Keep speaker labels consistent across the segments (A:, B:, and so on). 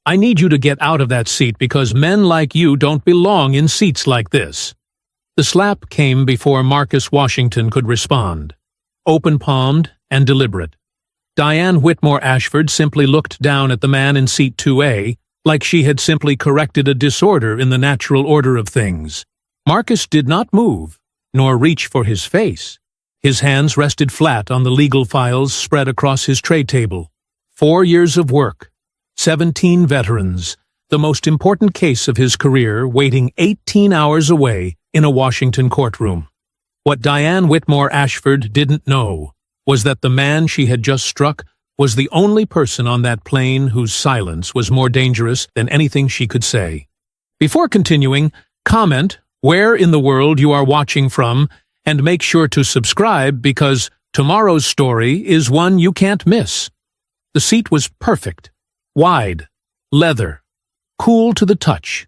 A: I need you to get out of that seat because men like you don't belong in seats like this." The slap came before Marcus Washington could respond. Open-palmed and deliberate, Diane Whitmore Ashford simply looked down at the man in seat 2A like she had simply corrected a disorder in the natural order of things. Marcus did not move, nor reach for his face. His hands rested flat on the legal files spread across his tray table. 4 years of work, 17 veterans, the most important case of his career waiting 18 hours away in a Washington courtroom. What Diane Whitmore Ashford didn't know was that the man she had just struck was the only person on that plane whose silence was more dangerous than anything she could say. Before continuing, comment where in the world you are watching from and make sure to subscribe because tomorrow's story is one you can't miss. The seat was perfect, wide, leather, cool to the touch.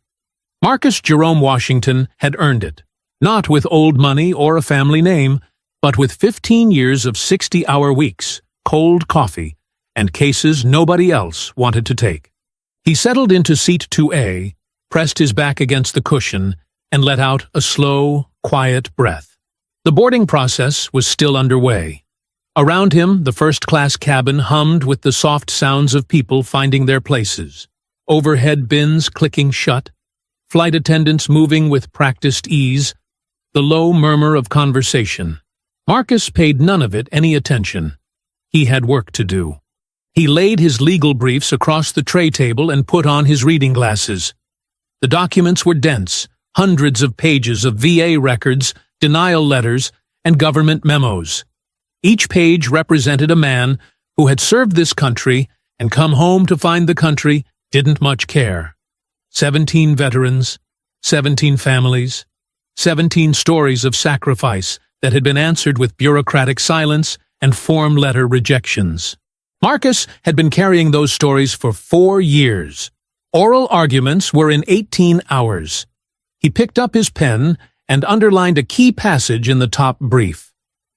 A: Marcus Jerome Washington had earned it, not with old money or a family name, but with 15 years of 60-hour weeks, cold coffee, and cases nobody else wanted to take. He settled into seat 2A, pressed his back against the cushion, and let out a slow, quiet breath. The boarding process was still underway. Around him, the first-class cabin hummed with the soft sounds of people finding their places. Overhead bins clicking shut, flight attendants moving with practiced ease, the low murmur of conversation. Marcus paid none of it any attention. He had work to do. He laid his legal briefs across the tray table and put on his reading glasses. The documents were dense, hundreds of pages of VA records, denial letters, and government memos. Each page represented a man who had served this country and come home to find the country didn't much care. 17 veterans, 17 families, 17 stories of sacrifice that had been answered with bureaucratic silence and form letter rejections. Marcus had been carrying those stories for 4 years. Oral arguments were in 18 hours. He picked up his pen and underlined a key passage in the top brief.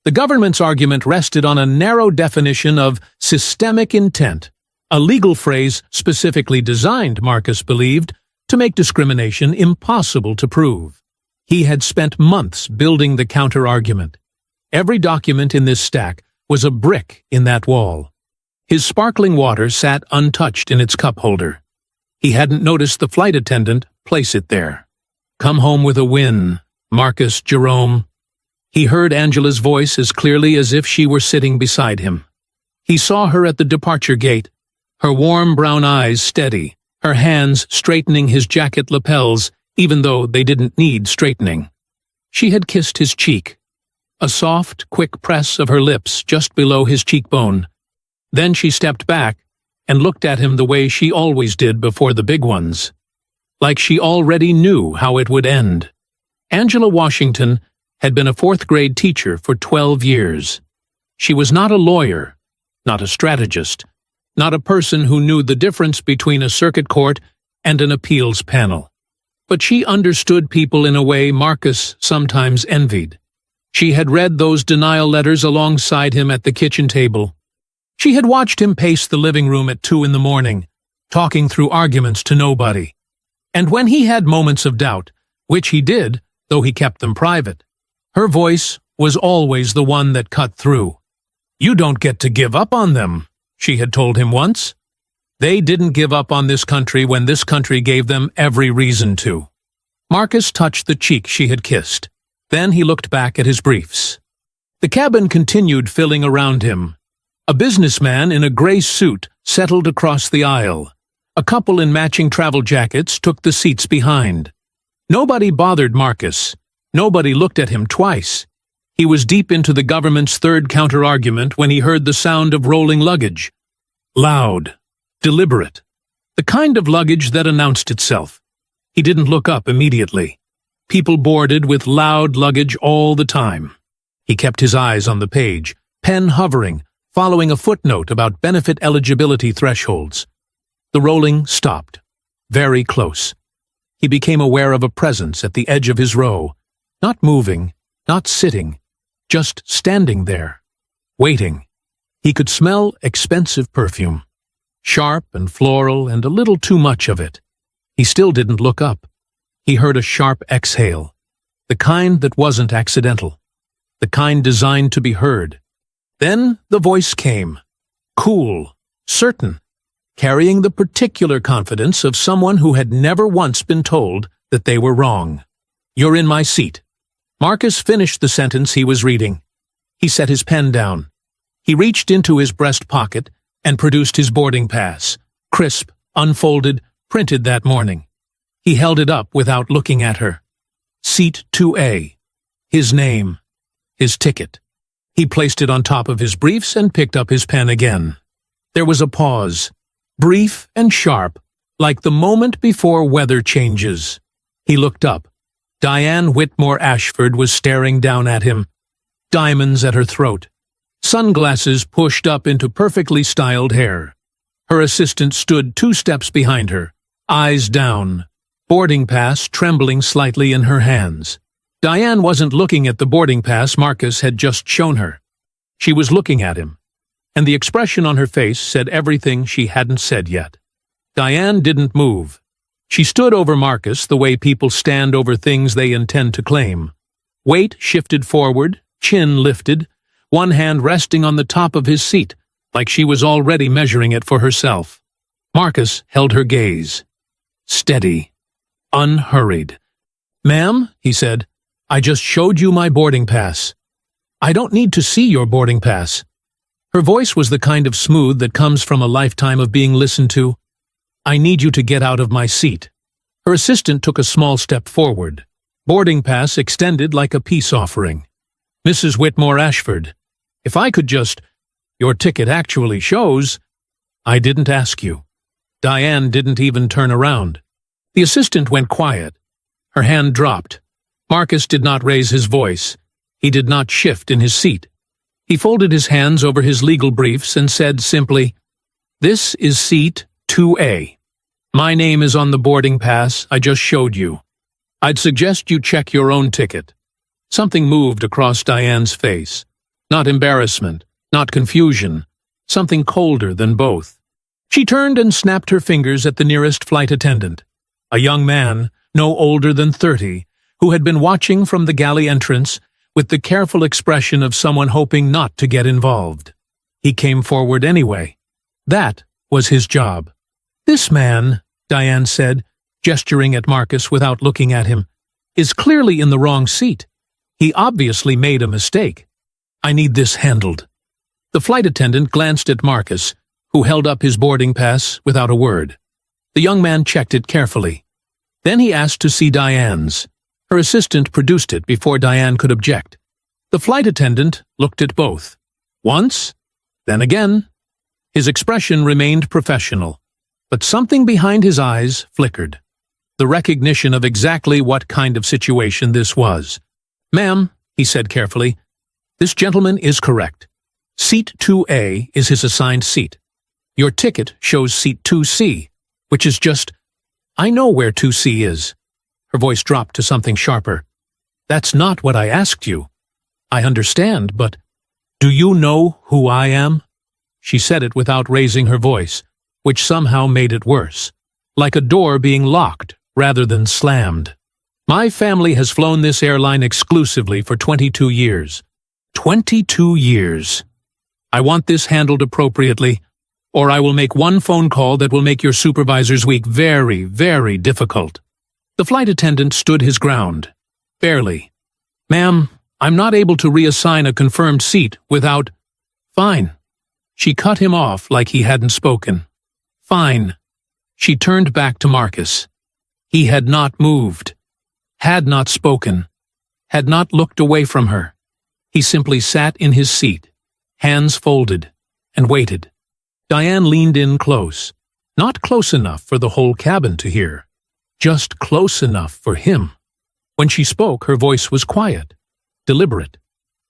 A: The government's argument rested on a narrow definition of systemic intent, a legal phrase specifically designed, Marcus believed, to make discrimination impossible to prove. He had spent months building the counter-argument. Every document in this stack was a brick in that wall. His sparkling water sat untouched in its cup holder. He hadn't noticed the flight attendant place it there. "Come home with a win, Marcus Jerome." He heard Angela's voice as clearly as if she were sitting beside him. He saw her at the departure gate, her warm brown eyes steady, her hands straightening his jacket lapels, even though they didn't need straightening. She had kissed his cheek, a soft, quick press of her lips just below his cheekbone. Then she stepped back and looked at him the way she always did before the big ones, like she already knew how it would end. Angela Washington had been a fourth-grade teacher for 12 years. She was not a lawyer, not a strategist, not a person who knew the difference between a circuit court and an appeals panel. But she understood people in a way Marcus sometimes envied. She had read those denial letters alongside him at the kitchen table. She had watched him pace the living room at 2 in the morning, talking through arguments to nobody. And when he had moments of doubt, which he did, though he kept them private, her voice was always the one that cut through. "You don't get to give up on them," she had told him once. They didn't give up on this country when this country gave them every reason to. Marcus touched the cheek she had kissed. Then he looked back at his briefs. The cabin continued filling around him. A businessman in a gray suit settled across the aisle. A couple in matching travel jackets took the seats behind. Nobody bothered Marcus. Nobody looked at him twice. He was deep into the government's third counter-argument when he heard the sound of rolling luggage. Loud, deliberate, the kind of luggage that announced itself. He didn't look up immediately. People boarded with loud luggage all the time. He kept his eyes on the page, pen hovering, following a footnote about benefit eligibility thresholds. The rolling stopped, very close. He became aware of a presence at the edge of his row, not moving, not sitting, just standing there, waiting. He could smell expensive perfume. Sharp and floral and a little too much of it. He still didn't look up. He heard a sharp exhale, the kind that wasn't accidental, the kind designed to be heard. Then the voice came, cool, certain, carrying the particular confidence of someone who had never once been told that they were wrong. "You're in my seat." Marcus finished the sentence he was reading. He set his pen down. He reached into his breast pocket and produced his boarding pass, crisp, unfolded, printed that morning. He held it up without looking at her. Seat 2A. His name. His ticket. He placed it on top of his briefs and picked up his pen again. There was a pause, brief and sharp, like the moment before weather changes. He looked up. Diane Whitmore Ashford was staring down at him, diamonds at her throat, sunglasses pushed up into perfectly styled hair. Her assistant stood 2 steps behind her, eyes down, boarding pass trembling slightly in her hands. Diane wasn't looking at the boarding pass Marcus had just shown her. She was looking at him, and the expression on her face said everything she hadn't said yet. Diane didn't move. She stood over Marcus the way people stand over things they intend to claim. Weight shifted forward, chin lifted, one hand resting on the top of his seat, like she was already measuring it for herself. Marcus held her gaze. Steady. Unhurried. "Ma'am," he said, "I just showed you my boarding pass. I don't need to see your boarding pass." Her voice was the kind of smooth that comes from a lifetime of being listened to. "I need you to get out of my seat." Her assistant took a small step forward. Boarding pass extended like a peace offering. "Mrs. Whitmore Ashford, if I could just— Your ticket actually shows—" "I didn't ask you." Diane didn't even turn around. The assistant went quiet. Her hand dropped. Marcus did not raise his voice. He did not shift in his seat. He folded his hands over his legal briefs and said simply, "This is seat 2A. My name is on the boarding pass I just showed you. I'd suggest you check your own ticket." Something moved across Diane's face. Not embarrassment, not confusion, something colder than both. She turned and snapped her fingers at the nearest flight attendant, a young man, no older than 30, who had been watching from the galley entrance with the careful expression of someone hoping not to get involved. He came forward anyway. That was his job. "This man," Diane said, gesturing at Marcus without looking at him, "is clearly in the wrong seat. He obviously made a mistake. I need this handled." The flight attendant glanced at Marcus, who held up his boarding pass without a word. The young man checked it carefully. Then he asked to see Diane's. Her assistant produced it before Diane could object. The flight attendant looked at both. Once, then again. His expression remained professional, but something behind his eyes flickered. The recognition of exactly what kind of situation this was. "Ma'am," he said carefully, "this gentleman is correct. Seat 2A is his assigned seat. Your ticket shows seat 2C, which is just— I know where 2C is." Her voice dropped to something sharper. "That's not what I asked you. I understand, but do you know who I am?" She said it without raising her voice, which somehow made it worse, like a door being locked rather than slammed. "My family has flown this airline exclusively for 22 years. 22 years. I want this handled appropriately, or I will make one phone call that will make your supervisor's week very, very difficult." The flight attendant stood his ground. Barely. "Ma'am, I'm not able to reassign a confirmed seat without—" "Fine." She cut him off like he hadn't spoken. "Fine." She turned back to Marcus. He had not moved, had not spoken, had not looked away from her. He simply sat in his seat, hands folded, and waited. Diane leaned in close, not close enough for the whole cabin to hear, just close enough for him. When she spoke, her voice was quiet, deliberate,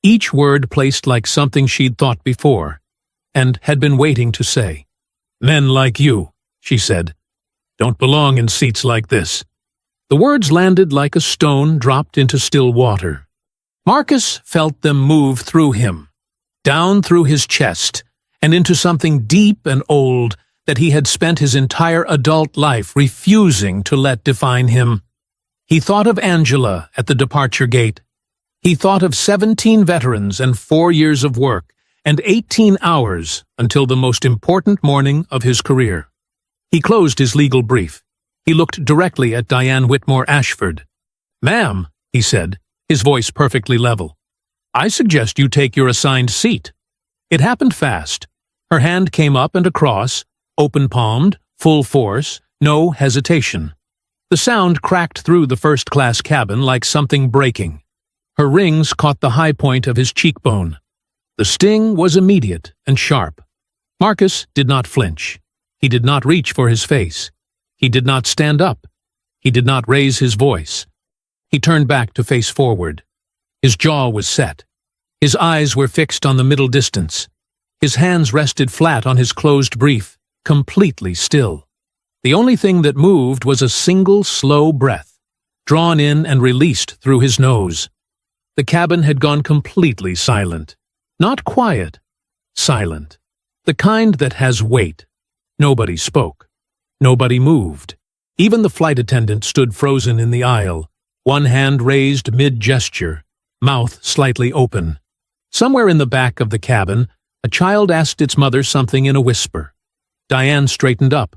A: each word placed like something she'd thought before, and had been waiting to say. "Men like you," she said, "don't belong in seats like this." The words landed like a stone dropped into still water. Marcus felt them move through him, down through his chest, and into something deep and old that he had spent his entire adult life refusing to let define him. He thought of Angela at the departure gate. He thought of 17 veterans and 4 years of work, and 18 hours until the most important morning of his career. He closed his legal brief. He looked directly at Diane Whitmore Ashford. "Ma'am," he said, his voice perfectly level, "I suggest you take your assigned seat." It happened fast. Her hand came up and across, open-palmed, full force, no hesitation. The sound cracked through the first-class cabin like something breaking. Her rings caught the high point of his cheekbone. The sting was immediate and sharp. Marcus did not flinch. He did not reach for his face. He did not stand up. He did not raise his voice. He turned back to face forward. His jaw was set. His eyes were fixed on the middle distance. His hands rested flat on his closed brief, completely still. The only thing that moved was a single slow breath, drawn in and released through his nose. The cabin had gone completely silent. Not quiet, silent. The kind that has weight. Nobody spoke. Nobody moved. Even the flight attendant stood frozen in the aisle, one hand raised mid-gesture, mouth slightly open. Somewhere in the back of the cabin, a child asked its mother something in a whisper. Diane straightened up.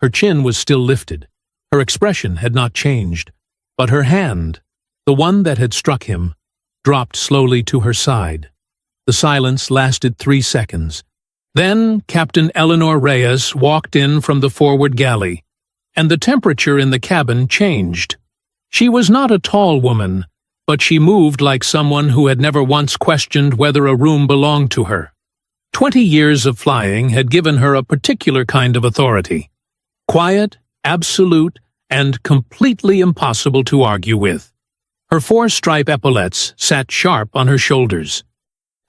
A: Her chin was still lifted. Her expression had not changed. But her hand, the one that had struck him, dropped slowly to her side. The silence lasted 3 seconds. Then Captain Eleanor Reyes walked in from the forward galley, and the temperature in the cabin changed. She was not a tall woman, but she moved like someone who had never once questioned whether a room belonged to her. 20 years of flying had given her a particular kind of authority. Quiet, absolute, and completely impossible to argue with. Her 4-stripe epaulettes sat sharp on her shoulders.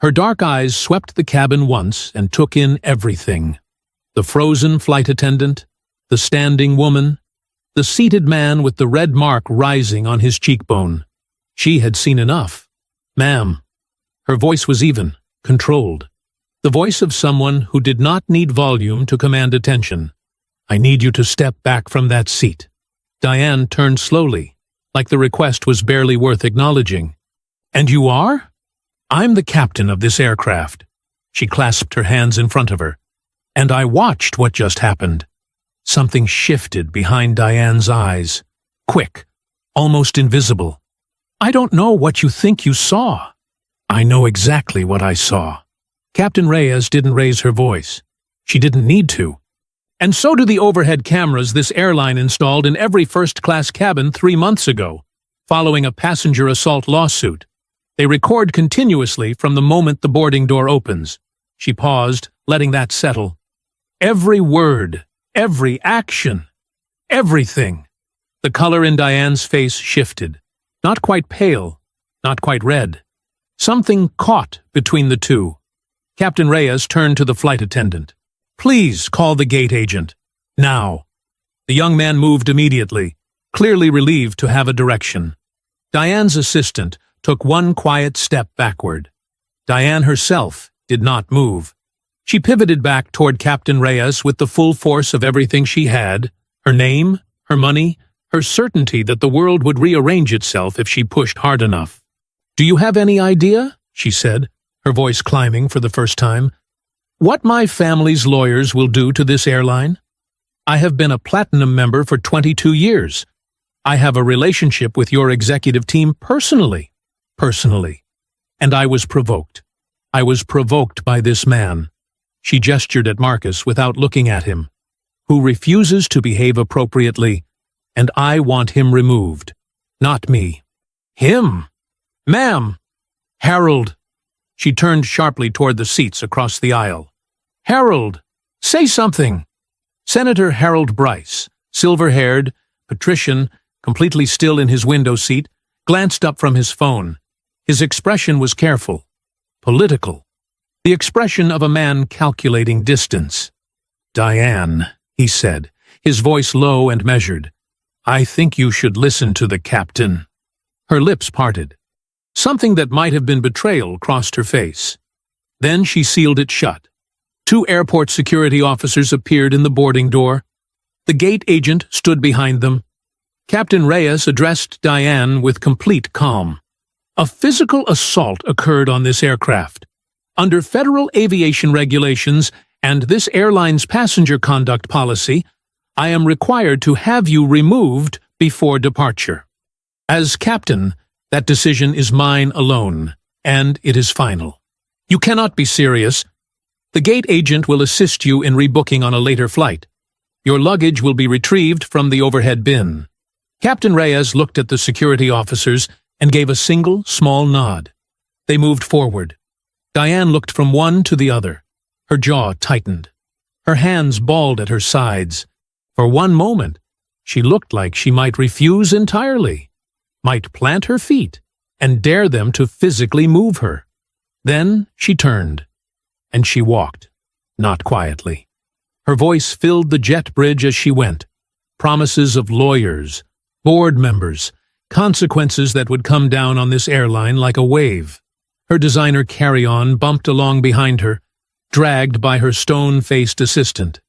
A: Her dark eyes swept the cabin once and took in everything. The frozen flight attendant, the standing woman, the seated man with the red mark rising on his cheekbone. She had seen enough. "Ma'am." Her voice was even, controlled. The voice of someone who did not need volume to command attention. "I need you to step back from that seat." Diane turned slowly, like the request was barely worth acknowledging. "And you are?" "I'm the captain of this aircraft." She clasped her hands in front of her. "And I watched what just happened." Something shifted behind Diane's eyes. Quick, almost invisible. "I don't know what you think you saw." "I know exactly what I saw." Captain Reyes didn't raise her voice. She didn't need to. "And so do the overhead cameras this airline installed in every first-class cabin 3 months ago, following a passenger assault lawsuit. They record continuously from the moment the boarding door opens." She paused, letting that settle. "Every word, every action, everything." The color in Diane's face shifted. Not quite pale, not quite red. Something caught between the two. Captain Reyes turned to the flight attendant. "Please call the gate agent. Now." The young man moved immediately, clearly relieved to have a direction. Diane's assistant took one quiet step backward. Diane herself did not move. She pivoted back toward Captain Reyes with the full force of everything she had, her name, her money, her certainty that the world would rearrange itself if she pushed hard enough. "Do you have any idea," she said, her voice climbing for the first time, "what my family's lawyers will do to this airline? I have been a platinum member for 22 years. I have a relationship with your executive team personally. And I was provoked. I was provoked by this man." She gestured at Marcus without looking at him. "Who refuses to behave appropriately, and I want him removed. Not me." "Him? Ma'am!" "Harold!" She turned sharply toward the seats across the aisle. "Harold! Say something!" Senator Harold Bryce, silver-haired, patrician, completely still in his window seat, glanced up from his phone. His expression was careful, political, the expression of a man calculating distance. "Diane," he said, his voice low and measured, "I think you should listen to the captain." Her lips parted. Something that might have been betrayal crossed her face. Then she sealed it shut. Two airport security officers appeared in the boarding door. The gate agent stood behind them. Captain Reyes addressed Diane with complete calm. A physical assault occurred on this aircraft. Under federal aviation regulations and this airline's passenger conduct policy, I am required to have you removed before departure. As captain, that decision is mine alone, and it is final. You cannot be serious. The gate agent will assist you in rebooking on a later flight. Your luggage will be retrieved from the overhead bin. Captain Reyes looked at the security officers and gave a single, small nod. They moved forward. Diane looked from one to the other. Her jaw tightened. Her hands balled at her sides. For one moment, she looked like she might refuse entirely, might plant her feet and dare them to physically move her. Then she turned, and she walked, not quietly. Her voice filled the jet bridge as she went. Promises of lawyers, board members, consequences that would come down on this airline like a wave. Her designer carry-on bumped along behind her, dragged by her stone-faced assistant.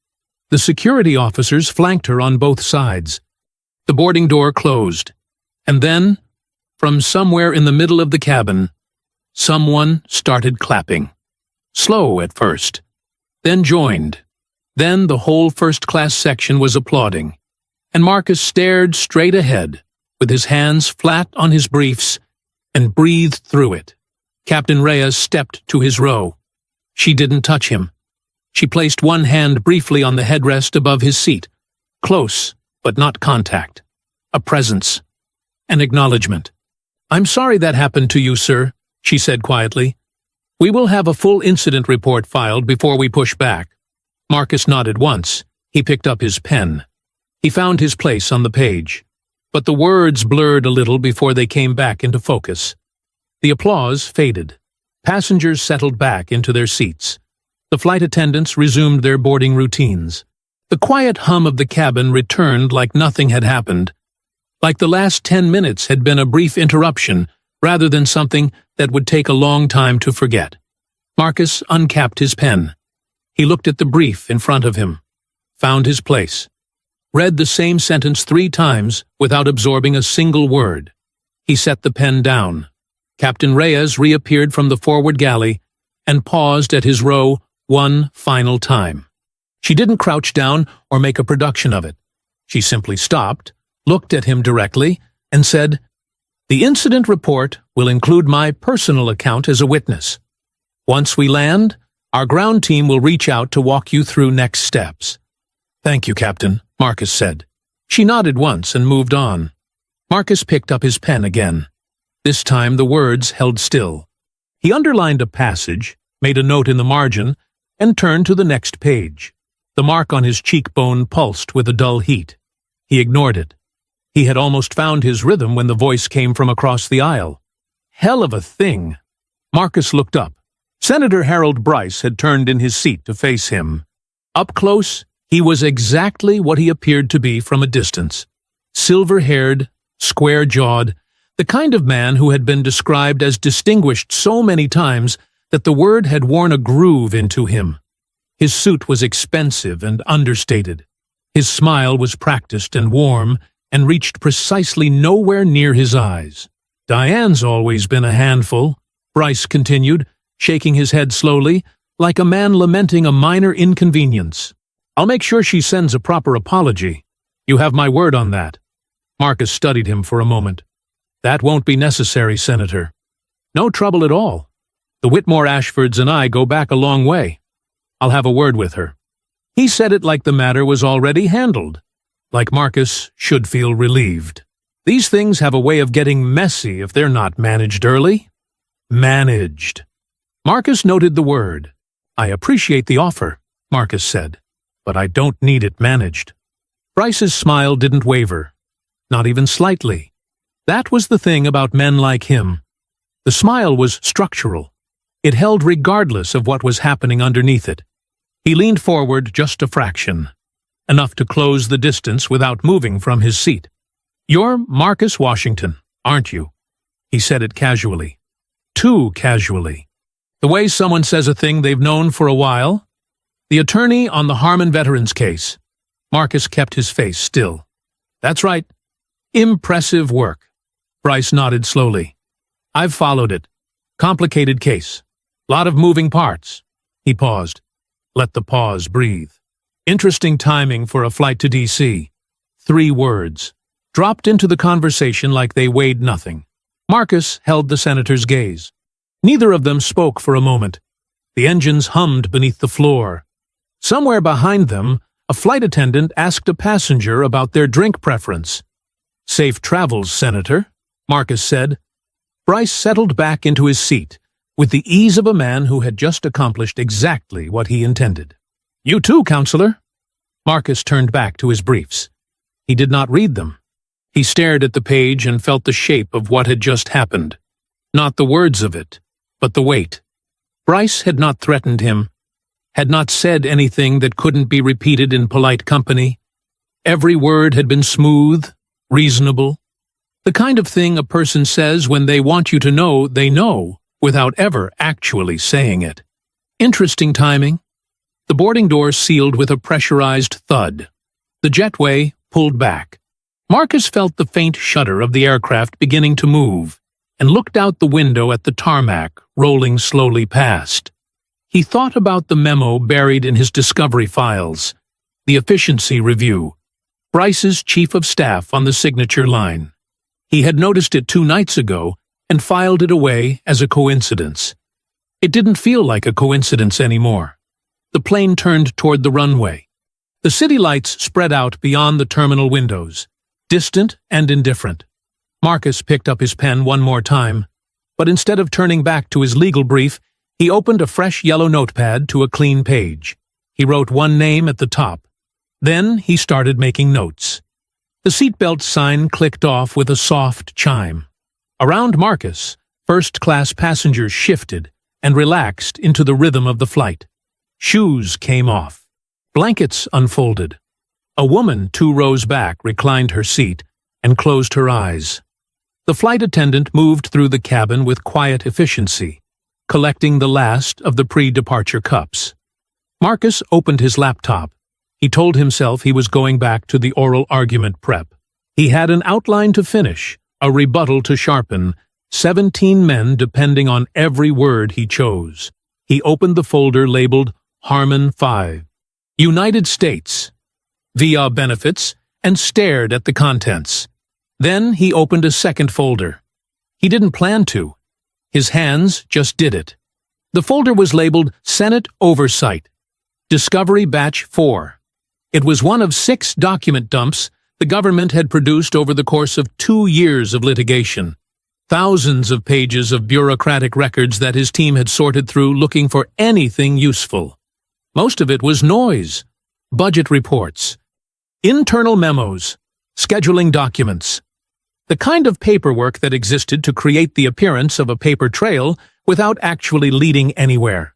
A: The security officers flanked her on both sides. The boarding door closed. And then, from somewhere in the middle of the cabin, someone started clapping. Slow at first, then joined. Then the whole first-class section was applauding. And Marcus stared straight ahead, with his hands flat on his briefs, and breathed through it. Captain Reyes stepped to his row. She didn't touch him. She placed one hand briefly on the headrest above his seat. Close, but not contact. A presence. An acknowledgement. "I'm sorry that happened to you, sir," she said quietly. "We will have a full incident report filed before we push back." Marcus nodded once. He picked up his pen. He found his place on the page. But the words blurred a little before they came back into focus. The applause faded. Passengers settled back into their seats. The flight attendants resumed their boarding routines. The quiet hum of the cabin returned like nothing had happened, like the last 10 minutes had been a brief interruption rather than something that would take a long time to forget. Marcus uncapped his pen. He looked at the brief in front of him, found his place, read the same sentence 3 times without absorbing a single word. He set the pen down. Captain Reyes reappeared from the forward galley and paused at his row one final time. She didn't crouch down or make a production of it. She simply stopped, looked at him directly, and said, "The incident report will include my personal account as a witness. Once we land, our ground team will reach out to walk you through next steps." "Thank you, Captain," Marcus said. She nodded once and moved on. Marcus picked up his pen again. This time the words held still. He underlined a passage, made a note in the margin, and turned to the next page. The mark on his cheekbone pulsed with a dull heat. He ignored it. He had almost found his rhythm when the voice came from across the aisle. Hell of a thing. Marcus looked up. Senator Harold Bryce had turned in his seat to face him. Up close, he was exactly what he appeared to be from a distance. Silver-haired, square-jawed, the kind of man who had been described as distinguished so many times that the word had worn a groove into him. His suit was expensive and understated. His smile was practiced and warm and reached precisely nowhere near his eyes. "Diane's always been a handful," Bryce continued, shaking his head slowly, like a man lamenting a minor inconvenience. "I'll make sure she sends a proper apology. You have my word on that." Marcus studied him for a moment. "That won't be necessary, Senator. No trouble at all. The Whitmore Ashfords and I go back a long way. I'll have a word with her." He said it like the matter was already handled, like Marcus should feel relieved. These things have a way of getting messy if they're not managed early. Managed. Marcus noted the word. "I appreciate the offer," Marcus said, "but I don't need it managed." Bryce's smile didn't waver, not even slightly. That was the thing about men like him. The smile was structural. It held regardless of what was happening underneath it. He leaned forward just a fraction, enough to close the distance without moving from his seat. "You're Marcus Washington, aren't you?" He said it casually. Too casually. The way someone says a thing they've known for a while. The attorney on the Harmon veterans case. Marcus kept his face still. That's right. Impressive work. Bryce nodded slowly. I've followed it. Complicated case. Lot of moving parts. He paused. Let the pause breathe. Interesting timing for a flight to D.C. 3 words. Dropped into the conversation like they weighed nothing. Marcus held the senator's gaze. Neither of them spoke for a moment. The engines hummed beneath the floor. Somewhere behind them, a flight attendant asked a passenger about their drink preference. Safe travels, Senator, Marcus said. Bryce settled back into his seat, with the ease of a man who had just accomplished exactly what he intended. You too, Counselor. Marcus turned back to his briefs. He did not read them. He stared at the page and felt the shape of what had just happened. Not the words of it, but the weight. Bryce had not threatened him, had not said anything that couldn't be repeated in polite company. Every word had been smooth, reasonable, the kind of thing a person says when they want you to know they know, without ever actually saying it. Interesting timing. The boarding doors sealed with a pressurized thud. The jetway pulled back. Marcus felt the faint shudder of the aircraft beginning to move, and looked out the window at the tarmac rolling slowly past. He thought about the memo buried in his discovery files, the efficiency review, Bryce's chief of staff on the signature line. He had noticed it 2 nights ago and filed it away as a coincidence. It didn't feel like a coincidence anymore. The plane turned toward the runway. The city lights spread out beyond the terminal windows, distant and indifferent. Marcus picked up his pen one more time, but instead of turning back to his legal brief, he opened a fresh yellow notepad to a clean page. He wrote one name at the top. Then he started making notes. The seatbelt sign clicked off with a soft chime. Around Marcus, first-class passengers shifted and relaxed into the rhythm of the flight. Shoes came off. Blankets unfolded. A woman 2 rows back reclined her seat and closed her eyes. The flight attendant moved through the cabin with quiet efficiency, collecting the last of the pre-departure cups. Marcus opened his laptop. He told himself he was going back to the oral argument prep. He had an outline to finish, a rebuttal to sharpen, 17 men depending on every word he chose. He opened the folder labeled Harmon 5, United States, via benefits, and stared at the contents. Then he opened a second folder. He didn't plan to. His hands just did it. The folder was labeled Senate Oversight, Discovery Batch 4. It was one of 6 document dumps the government had produced over the course of 2 years of litigation. Thousands of pages of bureaucratic records that his team had sorted through looking for anything useful. Most of it was noise, budget reports, internal memos, scheduling documents. The kind of paperwork that existed to create the appearance of a paper trail without actually leading anywhere.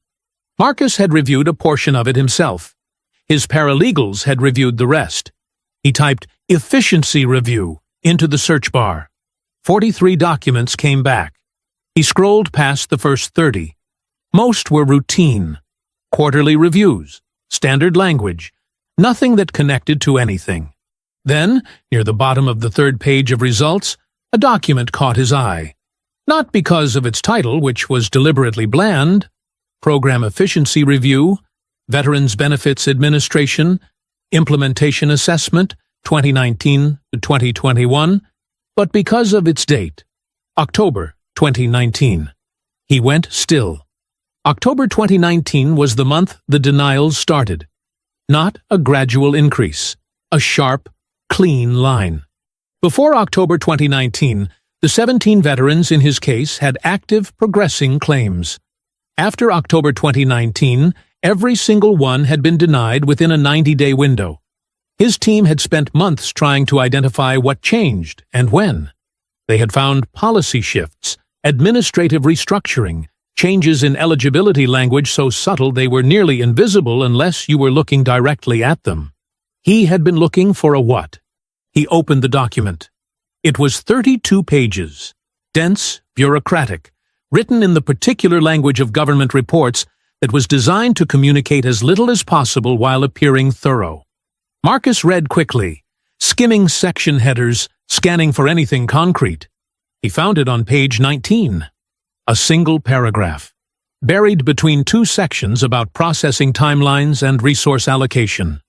A: Marcus had reviewed a portion of it himself. His paralegals had reviewed the rest. He typed Efficiency Review into the search bar. 43 documents came back. He scrolled past the first 30. Most were routine. Quarterly reviews, standard language, nothing that connected to anything. Then, near the bottom of the 3rd page of results, a document caught his eye. Not because of its title, which was deliberately bland, Program Efficiency Review, Veterans Benefits Administration, Implementation Assessment, 2019 to 2021, but because of its date, October 2019. He went still. October 2019 was the month the denials started. Not a gradual increase, a sharp, clean line. Before October 2019, the 17 veterans in his case had active, progressing claims. After October 2019, every single one had been denied within a 90-day window. His team had spent months trying to identify what changed and when. They had found policy shifts, administrative restructuring, changes in eligibility language so subtle they were nearly invisible unless you were looking directly at them. He had been looking for a what? He opened the document. It was 32 pages, dense, bureaucratic, written in the particular language of government reports that was designed to communicate as little as possible while appearing thorough. Marcus read quickly, skimming section headers, scanning for anything concrete. He found it on page 19. A single paragraph, buried between two sections about processing timelines and resource allocation.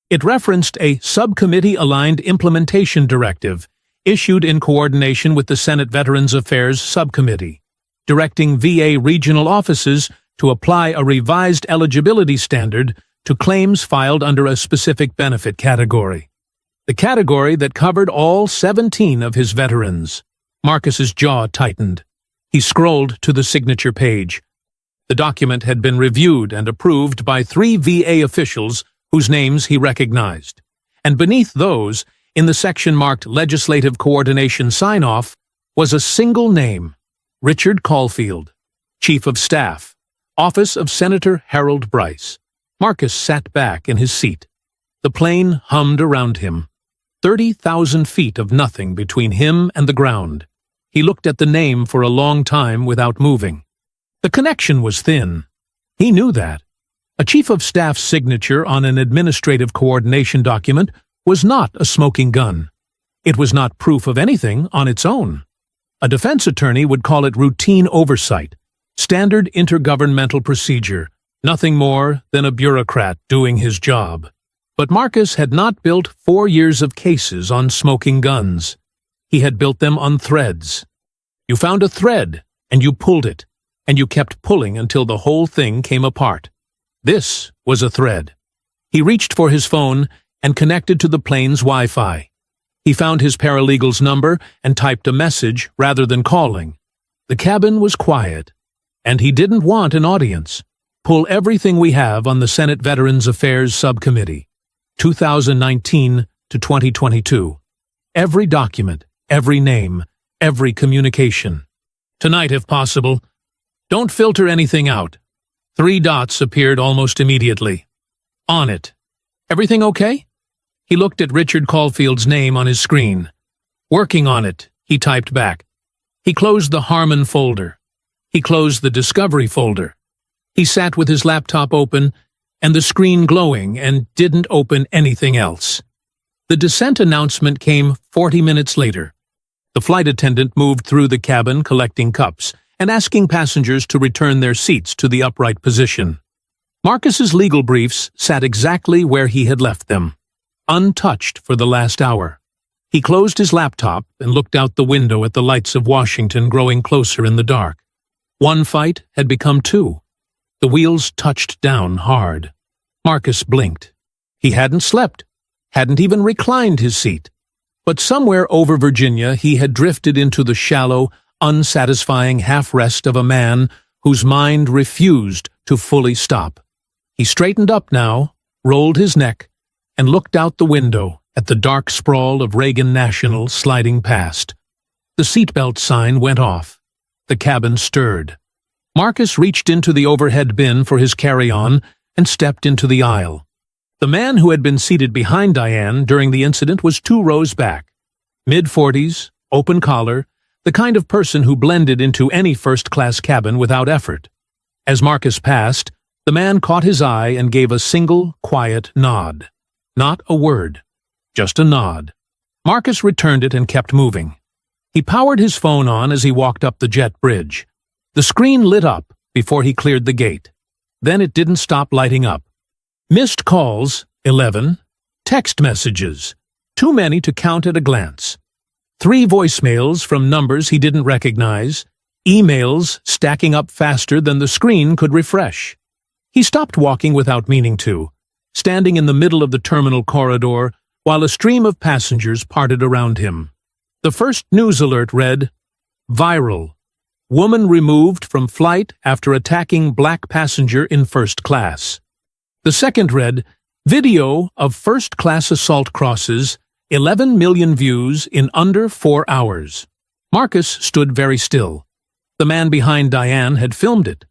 A: It referenced a subcommittee-aligned implementation directive issued in coordination with the Senate Veterans Affairs Subcommittee, directing VA regional offices to apply a revised eligibility standard to claims filed under a specific benefit category. The category that covered all 17 of his veterans. Marcus's jaw tightened. He scrolled to the signature page. The document had been reviewed and approved by 3 VA officials whose names he recognized. And beneath those, in the section marked Legislative Coordination Sign-Off, was a single name: Richard Caulfield, Chief of Staff, Office of Senator Harold Bryce. Marcus sat back in his seat. The plane hummed around him. 30,000 feet of nothing between him and the ground. He looked at the name for a long time without moving. The connection was thin. He knew that. A chief of staff's signature on an administrative coordination document was not a smoking gun. It was not proof of anything on its own. A defense attorney would call it routine oversight, standard intergovernmental procedure, nothing more than a bureaucrat doing his job. But Marcus had not built 4 years of cases on smoking guns. He had built them on threads. You found a thread, and you pulled it, and you kept pulling until the whole thing came apart. This was a thread. He reached for his phone and connected to the plane's Wi-Fi. He found his paralegal's number and typed a message rather than calling. The cabin was quiet, and he didn't want an audience. Pull everything we have on the Senate Veterans Affairs Subcommittee, 2019 to 2022. Every document, every name, every communication. Tonight, if possible. Don't filter anything out. 3 dots appeared almost immediately. On it. Everything okay? He looked at Richard Caulfield's name on his screen. Working on it, he typed back. He closed the Harmon folder. He closed the Discovery folder. He sat with his laptop open and the screen glowing and didn't open anything else. The descent announcement came 40 minutes later. The flight attendant moved through the cabin collecting cups and asking passengers to return their seats to the upright position. Marcus's legal briefs sat exactly where he had left them, untouched for the last hour. He closed his laptop and looked out the window at the lights of Washington growing closer in the dark. One fight had become 2. The wheels touched down hard. Marcus blinked. He hadn't slept, hadn't even reclined his seat. But somewhere over Virginia he had drifted into the shallow, unsatisfying half-rest of a man whose mind refused to fully stop. He straightened up now, rolled his neck, and looked out the window at the dark sprawl of Reagan National sliding past. The seatbelt sign went off. The cabin stirred. Marcus reached into the overhead bin for his carry-on and stepped into the aisle. The man who had been seated behind Diane during the incident was 2 rows back. Mid-40s, open collar, the kind of person who blended into any first-class cabin without effort. As Marcus passed, the man caught his eye and gave a single, quiet nod. Not a word, just a nod. Marcus returned it and kept moving. He powered his phone on as he walked up the jet bridge. The screen lit up before he cleared the gate. Then it didn't stop lighting up. Missed calls, 11. Text messages, too many to count at a glance. 3 voicemails from numbers he didn't recognize. Emails stacking up faster than the screen could refresh. He stopped walking without meaning to, standing in the middle of the terminal corridor while a stream of passengers parted around him. The first news alert read, "Viral. Woman removed from flight after attacking black passenger in first class." The second read, "Video of first-class assault crosses, 11 million views in under 4 hours." Marcus stood very still. The man behind Diane had filmed it.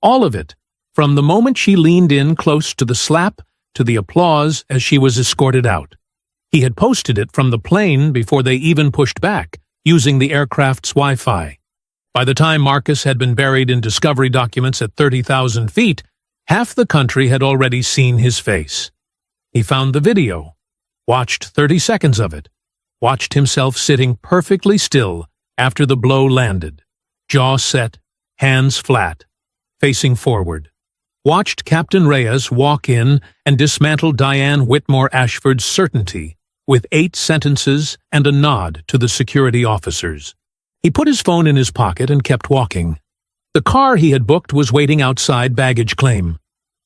A: All of it, from the moment she leaned in close to the slap to the applause as she was escorted out. He had posted it from the plane before they even pushed back, using the aircraft's Wi-Fi. By the time Marcus had been buried in Discovery documents at 30,000 feet, Half the country had already seen his face. He found the video, watched 30 seconds of it, watched himself sitting perfectly still after the blow landed, jaw set, hands flat, facing forward. Watched Captain Reyes walk in and dismantle Diane Whitmore Ashford's certainty with 8 sentences and a nod to the security officers. He put his phone in his pocket and kept walking. The car he had booked was waiting outside baggage claim.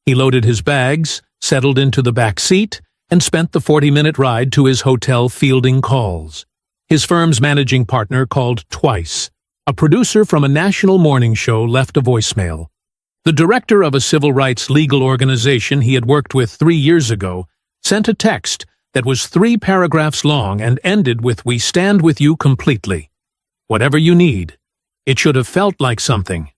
A: He loaded his bags, settled into the back seat, and spent the 40-minute ride to his hotel fielding calls. His firm's managing partner called twice. A producer from a national morning show left a voicemail. The director of a civil rights legal organization he had worked with 3 years ago sent a text that was 3 paragraphs long and ended with, "We stand with you completely. Whatever you need." It should have felt like something.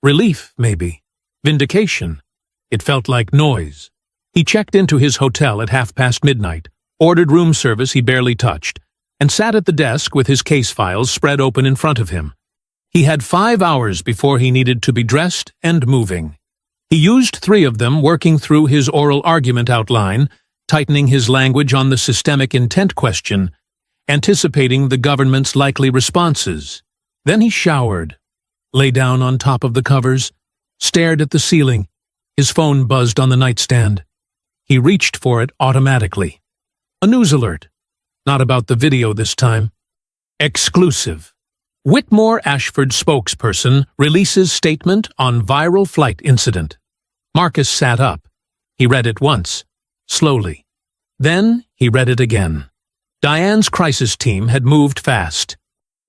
A: Relief, maybe. Vindication. It felt like noise. He checked into his hotel at midnight, ordered room service he barely touched, and sat at the desk with his case files spread open in front of him. He had 5 hours before he needed to be dressed and moving. He used 3 of them working through his oral argument outline, tightening his language on the systemic intent question, anticipating the government's likely responses. Then he showered, lay down on top of the covers, stared at the ceiling. His phone buzzed on the nightstand. He reached for it automatically. A news alert. Not about the video this time. Exclusive. Whitmore Ashford spokesperson releases statement on viral flight incident. Marcus sat up. He read it once, slowly. Then he read it again. Diane's crisis team had moved fast.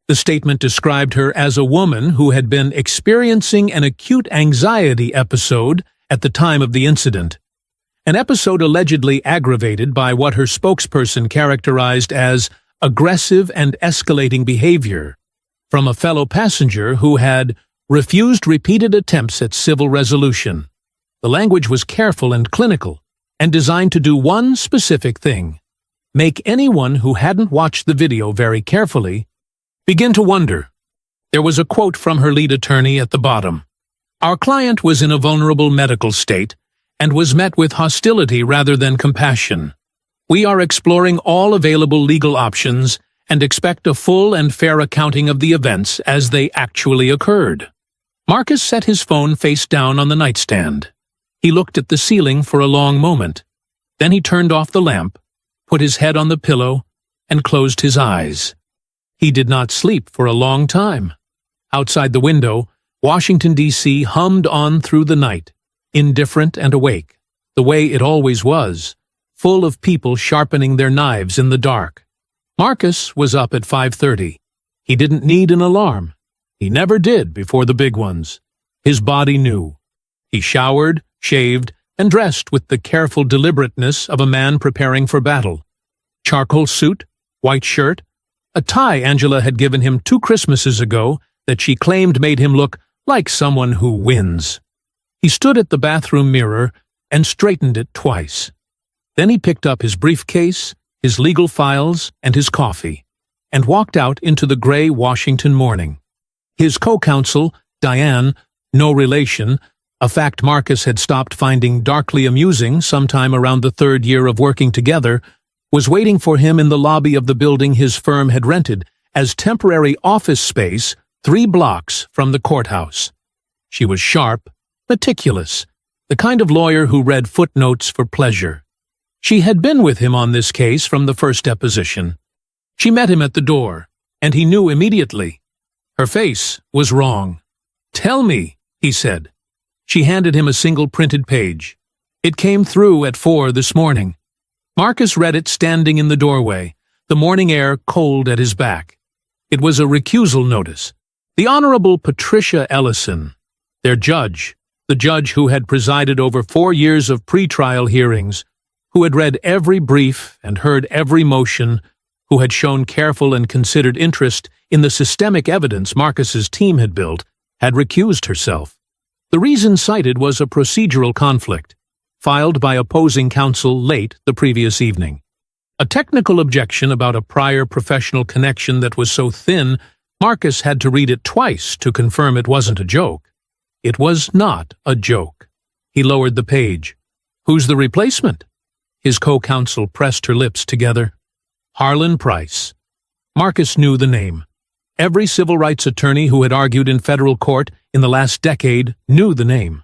A: The statement described her as a woman who had been experiencing an acute anxiety episode at the time of the incident. An episode allegedly aggravated by what her spokesperson characterized as aggressive and escalating behavior from a fellow passenger who had refused repeated attempts at civil resolution. The language was careful and clinical, and designed to do one specific thing: make anyone who hadn't watched the video very carefully begin to wonder. There was a quote from her lead attorney at the bottom. Our client was in a vulnerable medical state and was met with hostility rather than compassion. We are exploring all available legal options and expect a full and fair accounting of the events as they actually occurred. Marcus set his phone face down on the nightstand. He looked at the ceiling for a long moment. Then he turned off the lamp, put his head on the pillow, and closed his eyes. He did not sleep for a long time. Outside the window, Washington, D.C. hummed on through the night, indifferent and awake, the way it always was, full of people sharpening their knives in the dark. Marcus was up at 5:30. He didn't need an alarm. He never did before the big ones. His body knew. He showered, shaved, and dressed with the careful deliberateness of a man preparing for battle. Charcoal suit, white shirt, a tie Angela had given him 2 Christmases ago that she claimed made him look like someone who wins. He stood at the bathroom mirror and straightened it twice. Then he picked up his briefcase, his legal files, and his coffee, and walked out into the gray Washington morning. His co-counsel, Diane, no relation, a fact Marcus had stopped finding darkly amusing sometime around the 3rd year of working together, was waiting for him in the lobby of the building his firm had rented as temporary office space 3 blocks from the courthouse. She was sharp, meticulous, the kind of lawyer who read footnotes for pleasure. She had been with him on this case from the first deposition. She met him at the door, and he knew immediately. Her face was wrong. "Tell me," he said. She handed him a single printed page. It came through at 4 this morning. Marcus read it standing in the doorway, the morning air cold at his back. It was a recusal notice. The Honorable Patricia Ellison, their judge, the judge who had presided over 4 years of pretrial hearings, who had read every brief and heard every motion, who had shown careful and considered interest in the systemic evidence Marcus's team had built, had recused herself. The reason cited was a procedural conflict, filed by opposing counsel late the previous evening. A technical objection about a prior professional connection that was so thin, Marcus had to read it twice to confirm it wasn't a joke. It was not a joke. He lowered the page. Who's the replacement? His co-counsel pressed her lips together. Harlan Price. Marcus knew the name. Every civil rights attorney who had argued in federal court in the last decade knew the name.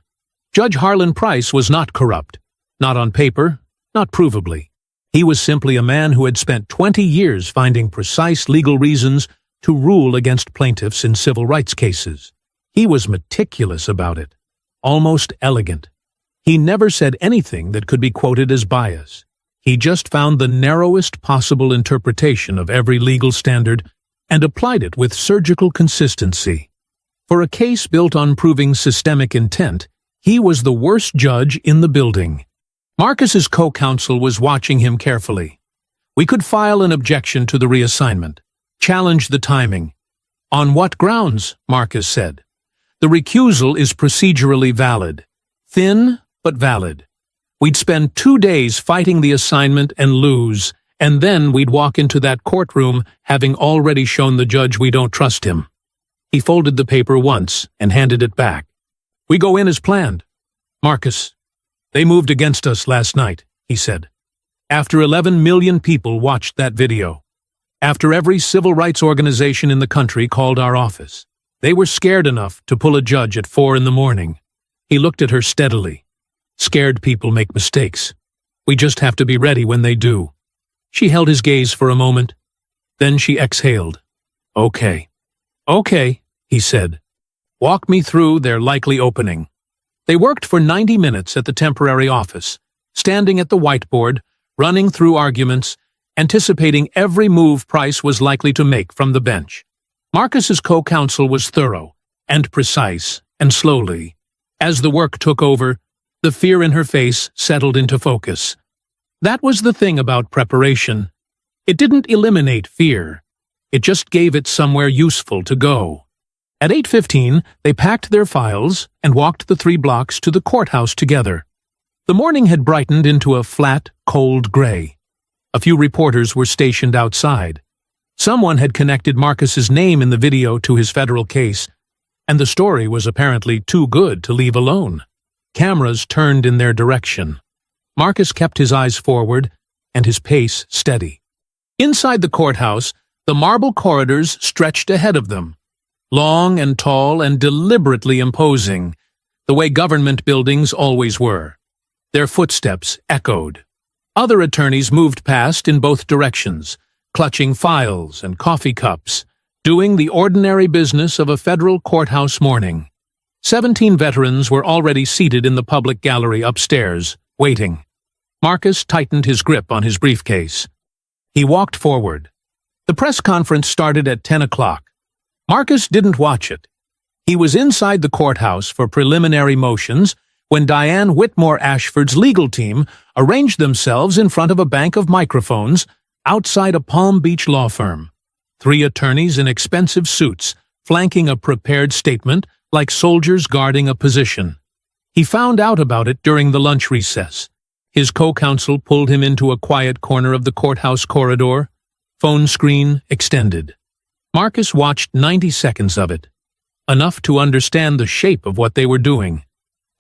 A: Judge Harlan Price was not corrupt. Not on paper, not provably. He was simply a man who had spent 20 years finding precise legal reasons to rule against plaintiffs in civil rights cases. He was meticulous about it, almost elegant. He never said anything that could be quoted as bias. He just found the narrowest possible interpretation of every legal standard and applied it with surgical consistency. For a case built on proving systemic intent, he was the worst judge in the building. Marcus's co-counsel was watching him carefully. We could file an objection to the reassignment, challenge the timing. On what grounds? Marcus said. The recusal is procedurally valid. Thin, but valid. We'd spend 2 days fighting the assignment and lose, and then we'd walk into that courtroom having already shown the judge we don't trust him. He folded the paper once and handed it back. We go in as planned. Marcus, they moved against us last night, he said. After 11 million people watched that video. After every civil rights organization in the country called our office. They were scared enough to pull a judge at 4 a.m. He looked at her steadily. Scared people make mistakes. We just have to be ready when they do. She held his gaze for a moment. Then she exhaled. Okay. Okay, he said. Walk me through their likely opening. They worked for 90 minutes at the temporary office, standing at the whiteboard, running through arguments, anticipating every move Price was likely to make from the bench. Marcus's co-counsel was thorough and precise, and slowly, as the work took over, the fear in her face settled into focus. That was the thing about preparation. It didn't eliminate fear. It just gave it somewhere useful to go. At 8:15, they packed their files and walked the 3 blocks to the courthouse together. The morning had brightened into a flat, cold gray. A few reporters were stationed outside. Someone had connected Marcus's name in the video to his federal case, and the story was apparently too good to leave alone. Cameras turned in their direction. Marcus kept his eyes forward and his pace steady. Inside the courthouse, the marble corridors stretched ahead of them. Long and tall and deliberately imposing, the way government buildings always were. Their footsteps echoed. Other attorneys moved past in both directions, clutching files and coffee cups, doing the ordinary business of a federal courthouse morning. 17 veterans were already seated in the public gallery upstairs, waiting. Marcus tightened his grip on his briefcase. He walked forward. The press conference started at 10 o'clock. Marcus didn't watch it. He was inside the courthouse for preliminary motions when Diane Whitmore Ashford's legal team arranged themselves in front of a bank of microphones outside a Palm Beach law firm. 3 attorneys in expensive suits, flanking a prepared statement like soldiers guarding a position. He found out about it during the lunch recess. His co-counsel pulled him into a quiet corner of the courthouse corridor. Phone screen extended. Marcus watched 90 seconds of it, enough to understand the shape of what they were doing.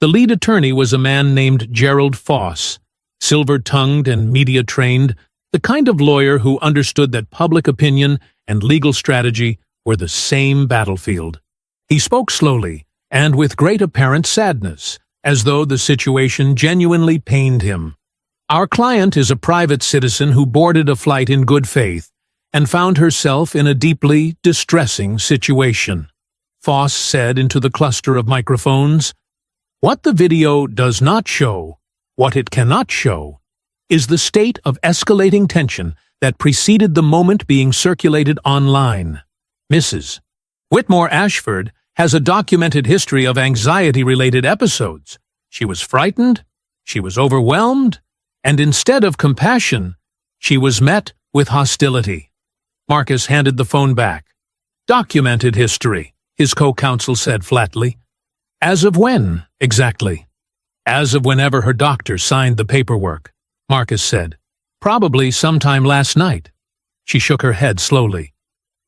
A: The lead attorney was a man named Gerald Foss, silver-tongued and media-trained, the kind of lawyer who understood that public opinion and legal strategy were the same battlefield. He spoke slowly and with great apparent sadness, as though the situation genuinely pained him. Our client is a private citizen who boarded a flight in good faith and found herself in a deeply distressing situation. Foss said into the cluster of microphones, "What the video does not show, what it cannot show, is the state of escalating tension that preceded the moment being circulated online. Mrs. Whitmore Ashford has a documented history of anxiety-related episodes. She was frightened, she was overwhelmed, and instead of compassion, she was met with hostility." Marcus handed the phone back. "Documented history," his co-counsel said flatly. "As of when, exactly?" "As of whenever her doctor signed the paperwork," Marcus said. "Probably sometime last night." She shook her head slowly.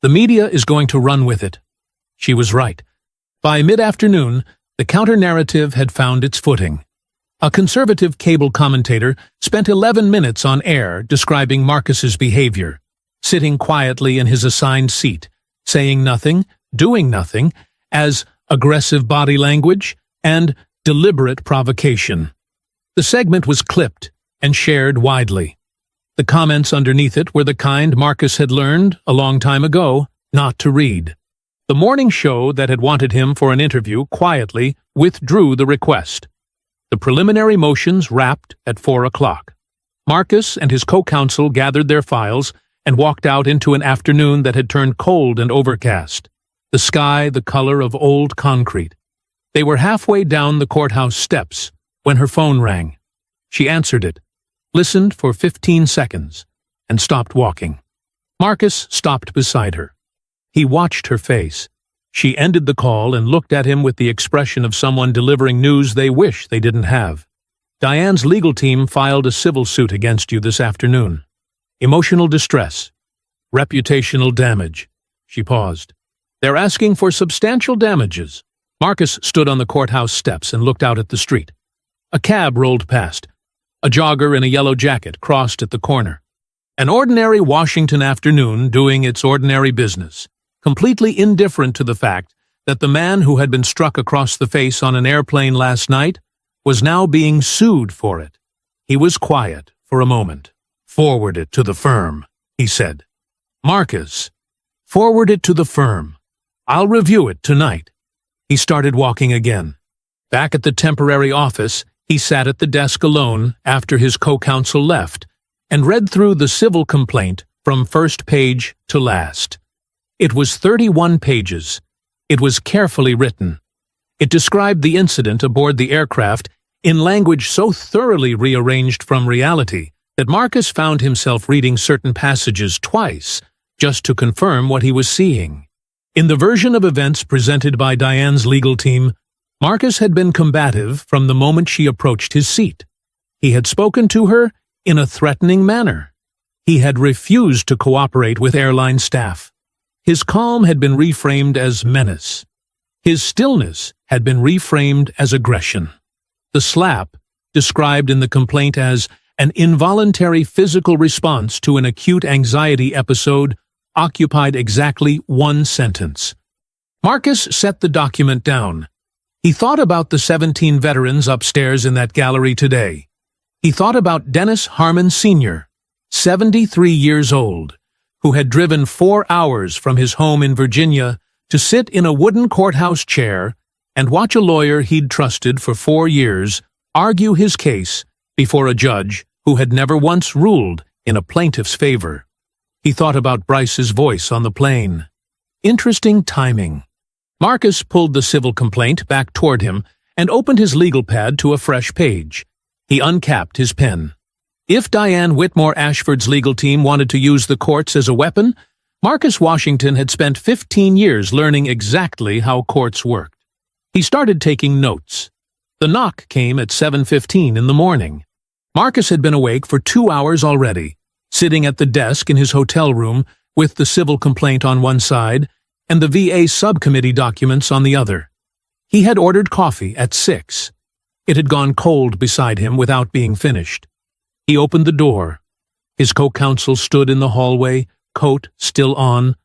A: "The media is going to run with it." She was right. By mid-afternoon, the counter-narrative had found its footing. A conservative cable commentator spent 11 minutes on air describing Marcus's behavior, sitting quietly in his assigned seat, saying nothing, doing nothing, as aggressive body language and deliberate provocation. The segment was clipped and shared widely. The comments underneath it were the kind Marcus had learned, a long time ago, not to read. The morning show that had wanted him for an interview quietly withdrew the request. The preliminary motions wrapped at 4 o'clock. Marcus and his co-counsel gathered their files and walked out into an afternoon that had turned cold and overcast, the sky the color of old concrete. They were halfway down the courthouse steps when her phone rang. She answered it, listened for 15 seconds, and stopped walking. Marcus stopped beside her. He watched her face. She ended the call and looked at him with the expression of someone delivering news they wish they didn't have. Diane's legal team filed a civil suit against you this afternoon. Emotional distress. Reputational damage. She paused. They're asking for substantial damages. Marcus stood on the courthouse steps and looked out at the street. A cab rolled past. A jogger in a yellow jacket crossed at the corner. An ordinary Washington afternoon doing its ordinary business, completely indifferent to the fact that the man who had been struck across the face on an airplane last night was now being sued for it. He was quiet for a moment. "Forward it to the firm," he said. "Marcus, forward it to the firm. I'll review it tonight." He started walking again. Back at the temporary office, he sat at the desk alone after his co-counsel left and read through the civil complaint from first page to last. It was 31 pages. It was carefully written. It described the incident aboard the aircraft in language so thoroughly rearranged from reality that Marcus found himself reading certain passages twice just to confirm what he was seeing. In the version of events presented by Diane's legal team, Marcus had been combative from the moment she approached his seat. He had spoken to her in a threatening manner. He had refused to cooperate with airline staff. His calm had been reframed as menace. His stillness had been reframed as aggression. The slap, described in the complaint as an involuntary physical response to an acute anxiety episode, occupied exactly one sentence. Marcus set the document down. He thought about the 17 veterans upstairs in that gallery today. He thought about Dennis Harmon Sr., 73 years old, who had driven 4 hours from his home in Virginia to sit in a wooden courthouse chair and watch a lawyer he'd trusted for 4 years argue his case before a judge who had never once ruled in a plaintiff's favor. He thought about Bryce's voice on the plane. Interesting timing. Marcus pulled the civil complaint back toward him and opened his legal pad to a fresh page. He uncapped his pen. If Diane Whitmore Ashford's legal team wanted to use the courts as a weapon, Marcus Washington had spent 15 years learning exactly how courts worked. He started taking notes. The knock came at 7:15 in the morning. Marcus had been awake for 2 hours already, sitting at the desk in his hotel room with the civil complaint on one side and the VA subcommittee documents on the other. He had ordered coffee at 6. It had gone cold beside him without being finished. He opened the door. His co-counsel stood in the hallway, coat still on,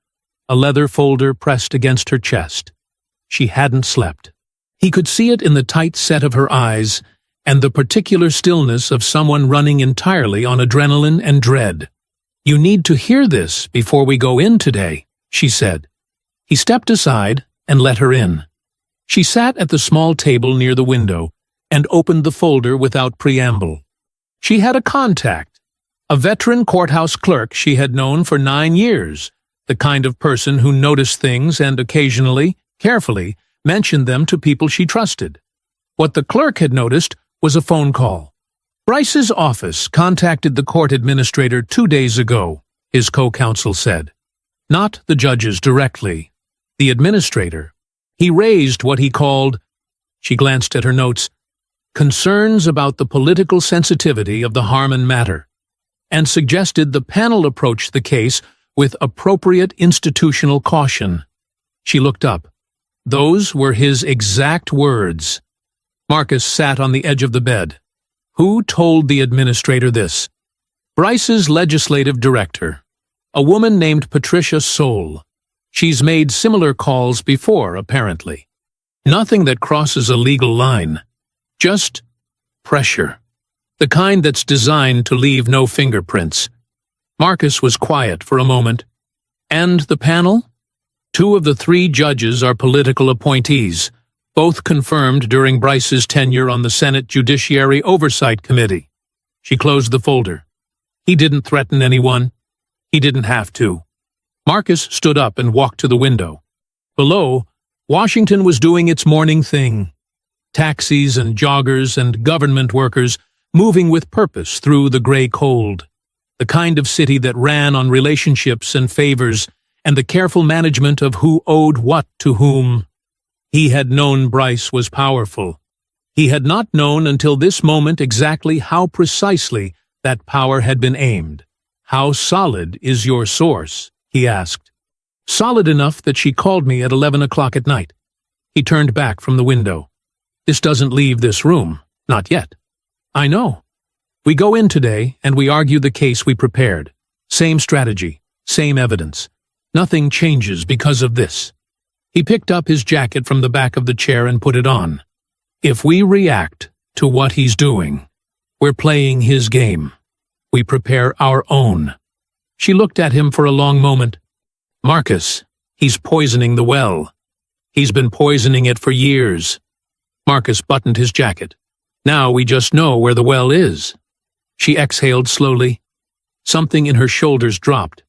A: a leather folder pressed against her chest. She hadn't slept. He could see it in the tight set of her eyes and the particular stillness of someone running entirely on adrenaline and dread. "You need to hear this before we go in today," she said. He stepped aside and let her in. She sat at the small table near the window and opened the folder without preamble. She had a contact, a veteran courthouse clerk she had known for 9 years, the kind of person who noticed things and occasionally, carefully, mentioned them to people she trusted. What the clerk had noticed was a phone call. Bryce's office contacted the court administrator 2 days ago, his co-counsel said. Not the judges directly, the administrator. He raised what he called, she glanced at her notes, concerns about the political sensitivity of the Harmon matter, and suggested the panel approach the case with appropriate institutional caution. She looked up. Those were his exact words. Marcus sat on the edge of the bed, Who told the administrator this? Bryce's legislative director, a woman named Patricia Soule. She's made similar calls before, apparently. Nothing that crosses a legal line. Just pressure. The kind that's designed to leave no fingerprints. Marcus was quiet for a moment. And the panel? 2 of the 3 judges are political appointees, both confirmed during Bryce's tenure on the Senate Judiciary Oversight Committee. She closed the folder. He didn't threaten anyone. He didn't have to. Marcus stood up and walked to the window. Below, Washington was doing its morning thing. Taxis and joggers and government workers moving with purpose through the gray cold. The kind of city that ran on relationships and favors and the careful management of who owed what to whom. He had known Bryce was powerful. He had not known until this moment exactly how precisely that power had been aimed. "How solid is your source?" he asked. "Solid enough that she called me at 11 o'clock at night." He turned back from the window. "This doesn't leave this room. Not yet." "I know. We go in today and we argue the case we prepared. Same strategy, same evidence. Nothing changes because of this." He picked up his jacket from the back of the chair and put it on. "If we react to what he's doing, we're playing his game. We prepare our own." She looked at him for a long moment. "Marcus, he's poisoning the well. He's been poisoning it for years." Marcus buttoned his jacket. "Now we just know where the well is." She exhaled slowly. Something in her shoulders dropped.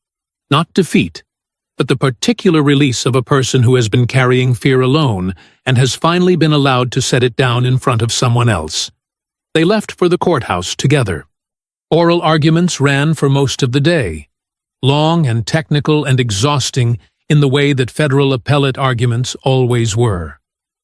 A: Not defeat, but the particular release of a person who has been carrying fear alone and has finally been allowed to set it down in front of someone else. They left for the courthouse together. Oral arguments ran for most of the day, long and technical and exhausting in the way that federal appellate arguments always were.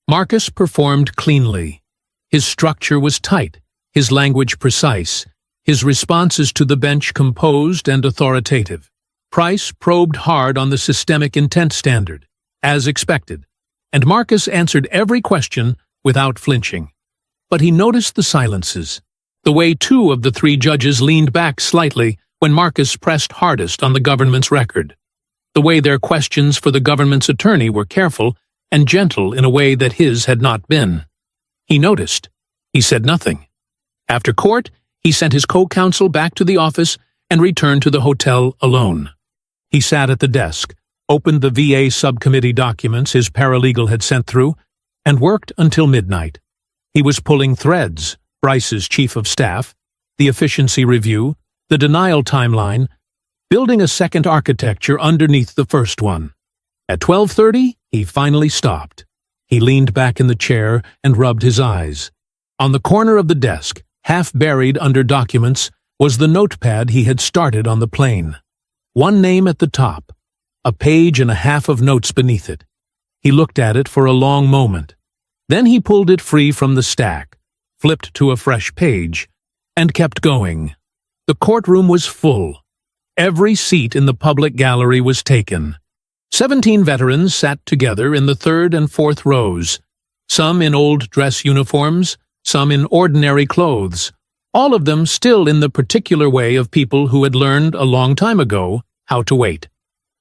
A: Marcus performed cleanly. His structure was tight, his language precise, his responses to the bench composed and authoritative. Price probed hard on the systemic intent standard, as expected, and Marcus answered every question without flinching. But he noticed the silences, the way 2 of the 3 judges leaned back slightly when Marcus pressed hardest on the government's record, the way their questions for the government's attorney were careful and gentle in a way that his had not been. He noticed. He said nothing. After court, he sent his co-counsel back to the office and returned to the hotel alone. He sat at the desk, opened the VA subcommittee documents his paralegal had sent through, and worked until midnight. He was pulling threads, Bryce's chief of staff, the efficiency review, the denial timeline, building a second architecture underneath the first one. At 12:30, he finally stopped. He leaned back in the chair and rubbed his eyes. On the corner of the desk, half buried under documents, was the notepad he had started on the plane. One name at the top, a page and a half of notes beneath it. He looked at it for a long moment. Then he pulled it free from the stack, flipped to a fresh page, and kept going. The courtroom was full. Every seat in the public gallery was taken. 17 veterans sat together in the 3rd and 4th rows, some in old dress uniforms, some in ordinary clothes, all of them still in the particular way of people who had learned a long time ago how to wait.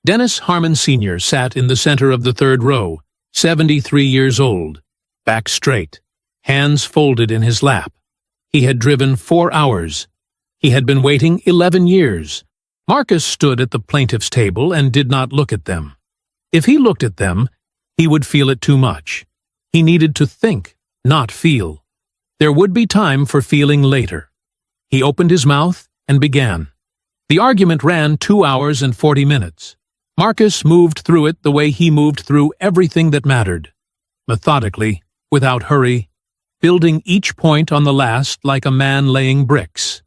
A: Dennis Harmon Sr. sat in the center of the 3rd row, 73 years old, back straight, hands folded in his lap. He had driven 4 hours. He had been waiting 11 years. Marcus stood at the plaintiff's table and did not look at them. If he looked at them, he would feel it too much. He needed to think, not feel. There would be time for feeling later. He opened his mouth and began. The argument ran 2 hours and 40 minutes. Marcus moved through it the way he moved through everything that mattered. Methodically, without hurry, building each point on the last like a man laying bricks.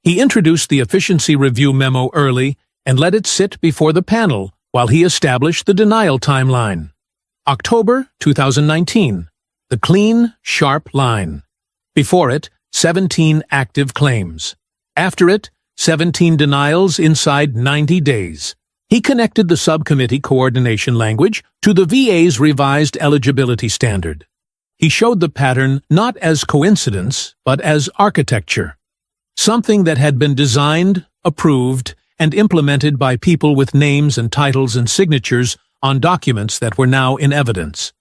A: He introduced the efficiency review memo early and let it sit before the panel while he established the denial timeline. October 2019, the clean, sharp line. Before it, 17 active claims. After it, 17 denials inside 90 days. He connected the subcommittee coordination language to the VA's revised eligibility standard. He showed the pattern not as coincidence, but as architecture. Something that had been designed, approved, and implemented by people with names and titles and signatures on documents that were now in evidence.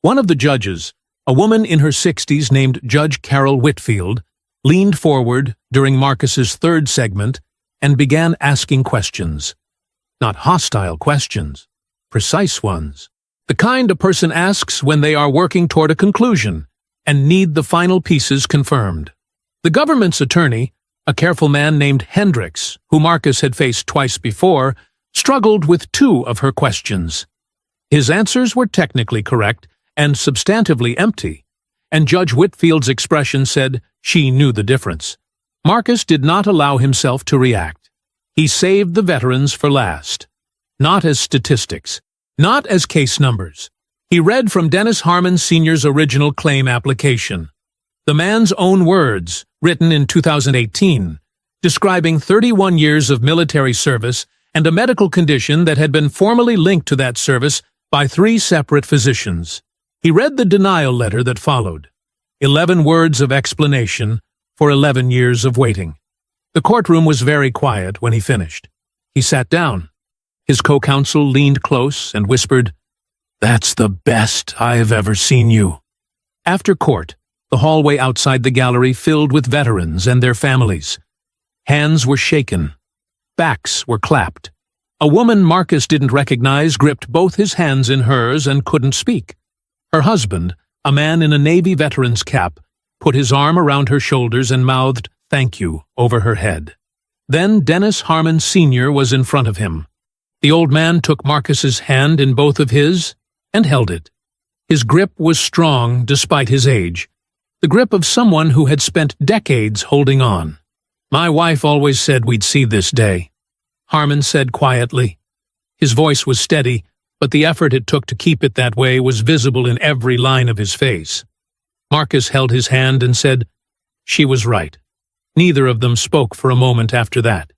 A: One of the judges, a woman in her 60s named Judge Carol Whitfield, leaned forward during Marcus's third segment and began asking questions. Not hostile questions, precise ones. The kind a person asks when they are working toward a conclusion and need the final pieces confirmed. The government's attorney, a careful man named Hendricks, who Marcus had faced twice before, struggled with two of her questions. His answers were technically correct and substantively empty, and Judge Whitfield's expression said she knew the difference. Marcus did not allow himself to react. He saved the veterans for last. Not as statistics, not as case numbers. He read from Dennis Harmon Sr.'s original claim application. The man's own words, written in 2018, describing 31 years of military service and a medical condition that had been formally linked to that service by 3 separate physicians. He read the denial letter that followed. 11 words of explanation for 11 years of waiting. The courtroom was very quiet when he finished. He sat down. His co-counsel leaned close and whispered, "That's the best I've ever seen you." After court, the hallway outside the gallery filled with veterans and their families. Hands were shaken. Backs were clapped. A woman Marcus didn't recognize gripped both his hands in hers and couldn't speak. Her husband, a man in a Navy veteran's cap, put his arm around her shoulders and mouthed "thank you" over her head. Then Dennis Harmon Sr. was in front of him. The old man took Marcus's hand in both of his and held it. His grip was strong despite his age, the grip of someone who had spent decades holding on. "My wife always said we'd see this day," Harmon said quietly. His voice was steady, but the effort it took to keep it that way was visible in every line of his face. Marcus held his hand and said, "She was right." Neither of them spoke for a moment after that.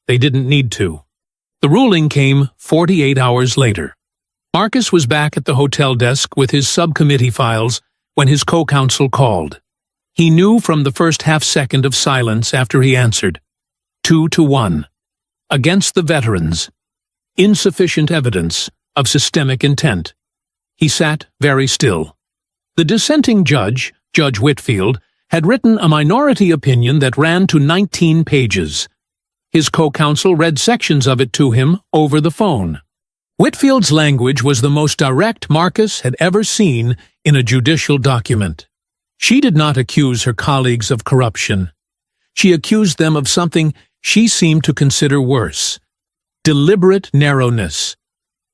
A: They didn't need to. The ruling came 48 hours later. Marcus was back at the hotel desk with his subcommittee files when his co-counsel called. He knew from the first half-second of silence after he answered. 2-1. Against the veterans. Insufficient evidence of systemic intent. He sat very still. The dissenting judge, Judge Whitfield, had written a minority opinion that ran to 19 pages. His co-counsel read sections of it to him over the phone. Whitfield's language was the most direct Marcus had ever seen in a judicial document. She did not accuse her colleagues of corruption. She accused them of something she seemed to consider worse: deliberate narrowness,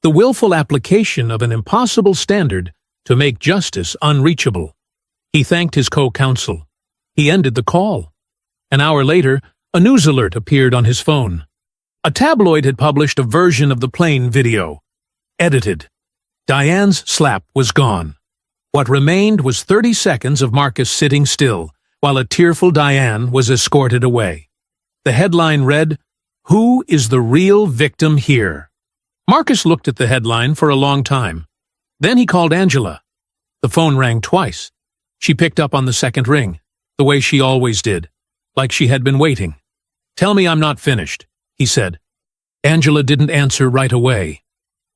A: the willful application of an impossible standard to make justice unreachable. He thanked his co-counsel. He ended the call. An hour later, a news alert appeared on his phone. A tabloid had published a version of the plane video. Edited. Diane's slap was gone. What remained was 30 seconds of Marcus sitting still, while a tearful Diane was escorted away. The headline read, "Who is the real victim here?" Marcus looked at the headline for a long time. Then he called Angela. The phone rang twice. She picked up on the second ring, the way she always did, like she had been waiting. "Tell me I'm not finished," he said. Angela didn't answer right away.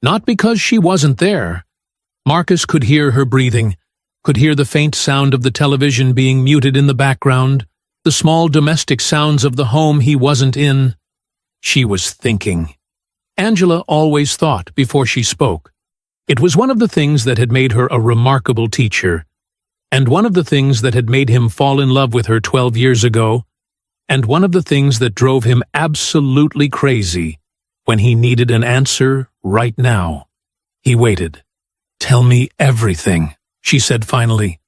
A: Not because she wasn't there. Marcus could hear her breathing, could hear the faint sound of the television being muted in the background, the small domestic sounds of the home he wasn't in. She was thinking. Angela always thought before she spoke. It was one of the things that had made her a remarkable teacher, and one of the things that had made him fall in love with her 12 years ago, and one of the things that drove him absolutely crazy when he needed an answer right now. He waited. "Tell me everything," she said finally,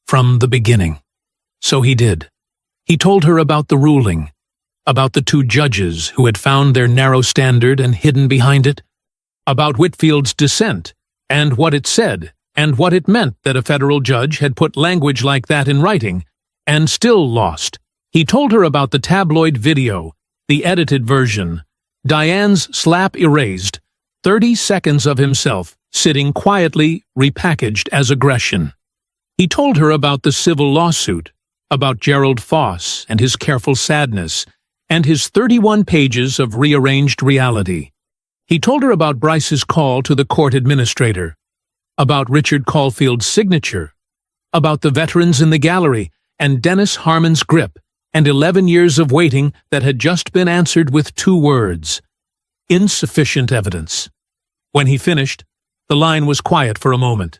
A: "from the beginning." So he did. He told her about the ruling, about the 2 judges who had found their narrow standard and hidden behind it, about Whitfield's dissent and what it said and what it meant that a federal judge had put language like that in writing and still lost. He told her about the tabloid video, the edited version, Diane's slap erased, 30 seconds of himself sitting quietly repackaged as aggression. He told her about the civil lawsuit, about Gerald Foss and his careful sadness, and his 31 pages of rearranged reality. He told her about Bryce's call to the court administrator, about Richard Caulfield's signature, about the veterans in the gallery and Dennis Harmon's grip, and 11 years of waiting that had just been answered with 2 words: insufficient evidence. When he finished, the line was quiet for a moment.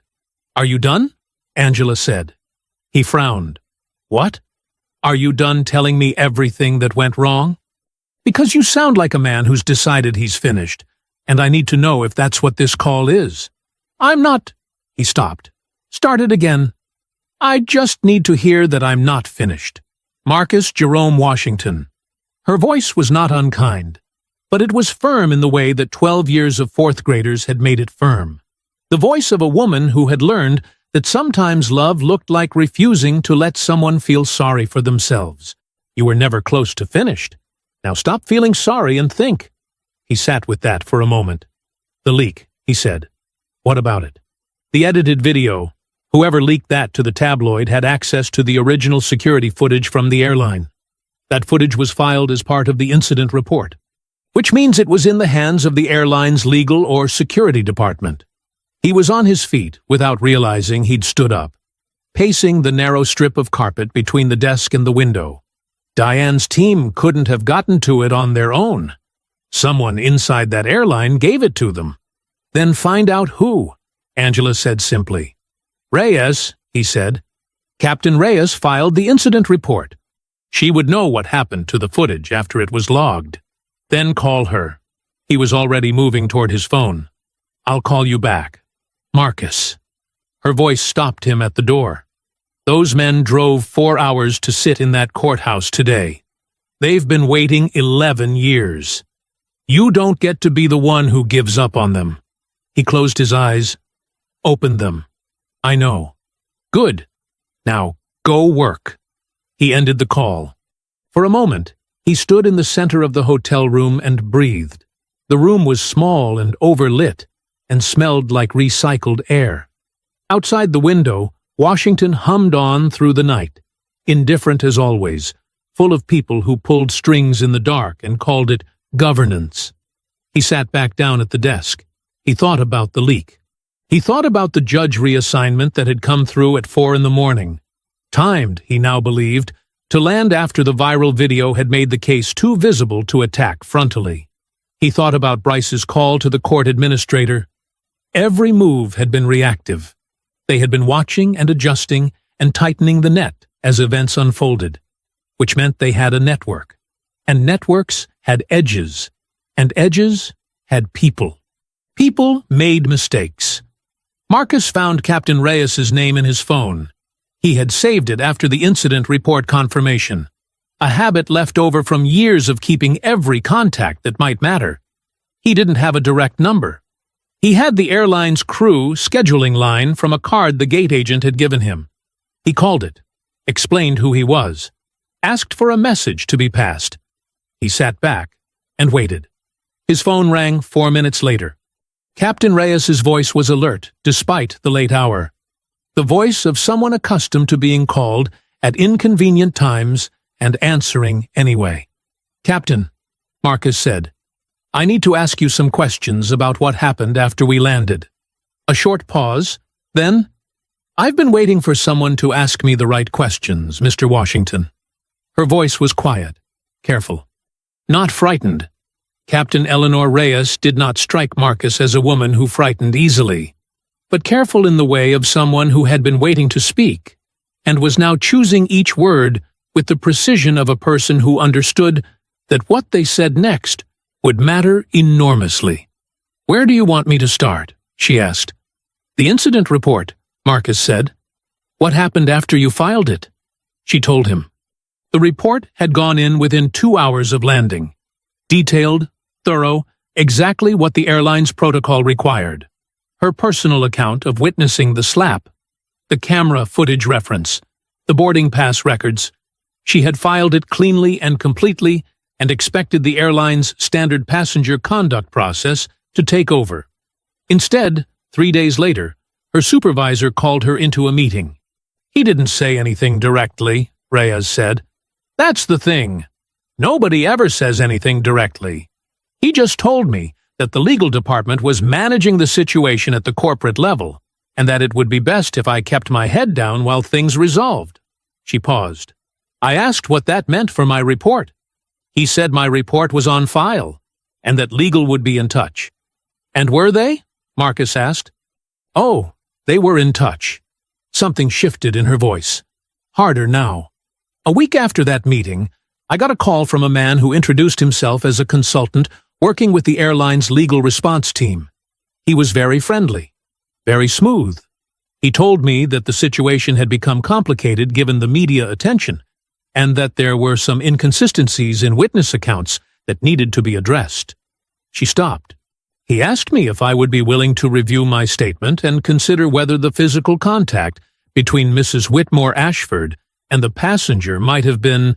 A: "Are you done?" Angela said. He frowned. "What? Are you done telling me everything that went wrong? Because you sound like a man who's decided he's finished, and I need to know if that's what this call is." "I'm not—" He stopped. "Started again. I just need to hear that I'm not finished. Marcus Jerome Washington." Her voice was not unkind, but it was firm in the way that 12 years of 4th graders had made it firm. The voice of a woman who had learned that sometimes love looked like refusing to let someone feel sorry for themselves. You were never close to finished. Now stop feeling sorry and think. He sat with that for a moment. "The leak," he said. "What about it?" "The edited video. Whoever leaked that to the tabloid had access to the original security footage from the airline. That footage was filed as part of the incident report, which means it was in the hands of the airline's legal or security department." He was on his feet without realizing he'd stood up, pacing the narrow strip of carpet between the desk and the window. Diane's team couldn't have gotten to it on their own. Someone inside that airline gave it to them. "Then find out who," Angela said simply. "Reyes," he said. "Captain Reyes filed the incident report. She would know what happened to the footage after it was logged. Then call her." He was already moving toward his phone. "I'll call you back. Marcus." Her voice stopped him at the door. "Those men drove 4 hours to sit in that courthouse today. They've been waiting 11 years. You don't get to be the one who gives up on them." He closed his eyes. "Opened them. I know. Good. Now, go work." He ended the call. For a moment, he stood in the center of the hotel room and breathed. The room was small and overlit, and smelled like recycled air. Outside the window, Washington hummed on through the night, indifferent as always, full of people who pulled strings in the dark and called it governance. He sat back down at the desk. He thought about the leak. He thought about the judge reassignment that had come through at 4 in the morning. Timed, he now believed, to land after the viral video had made the case too visible to attack frontally. He thought about Bryce's call to the court administrator. Every move had been reactive. They had been watching and adjusting and tightening the net as events unfolded, which meant they had a network. And networks had edges, and edges had people. People made mistakes. Marcus found Captain Reyes's name in his phone. He had saved it after the incident report confirmation, a habit left over from years of keeping every contact that might matter. He didn't have a direct number. He had the airline's crew scheduling line from a card the gate agent had given him. He called it, explained who he was, asked for a message to be passed. He sat back and waited. His phone rang 4 minutes later. Captain Reyes's voice was alert, despite the late hour. The voice of someone accustomed to being called at inconvenient times and answering anyway. "Captain," Marcus said, "I need to ask you some questions about what happened after we landed." A short pause, then, "I've been waiting for someone to ask me the right questions, Mr. Washington." Her voice was quiet, careful, not frightened. Captain Eleanor Reyes did not strike Marcus as a woman who frightened easily, but careful in the way of someone who had been waiting to speak, and was now choosing each word with the precision of a person who understood that what they said next would matter enormously. "Where do you want me to start?" she asked. "The incident report," Marcus said. "What happened after you filed it?" She told him. The report had gone in within 2 hours of landing. Detailed, thorough, exactly what the airline's protocol required. Her personal account of witnessing the slap, the camera footage reference, the boarding pass records. She had filed it cleanly and completely and expected the airline's standard passenger conduct process to take over. Instead, 3 days later, her supervisor called her into a meeting. He didn't say anything directly, Reyes said. That's the thing. Nobody ever says anything directly. He just told me that the legal department was managing the situation at the corporate level, and that it would be best if I kept my head down while things resolved. She paused. I asked what that meant for my report. He said my report was on file, and that legal would be in touch. And were they? Marcus asked. Oh, they were in touch. Something shifted in her voice. Harder now. A week after that meeting, I got a call from a man who introduced himself as a consultant working with the airline's legal response team. He was very friendly, very smooth. He told me that the situation had become complicated given the media attention, and that there were some inconsistencies in witness accounts that needed to be addressed. She stopped. He asked me if I would be willing to review my statement and consider whether the physical contact between Mrs. Whitmore Ashford and the passenger might have been,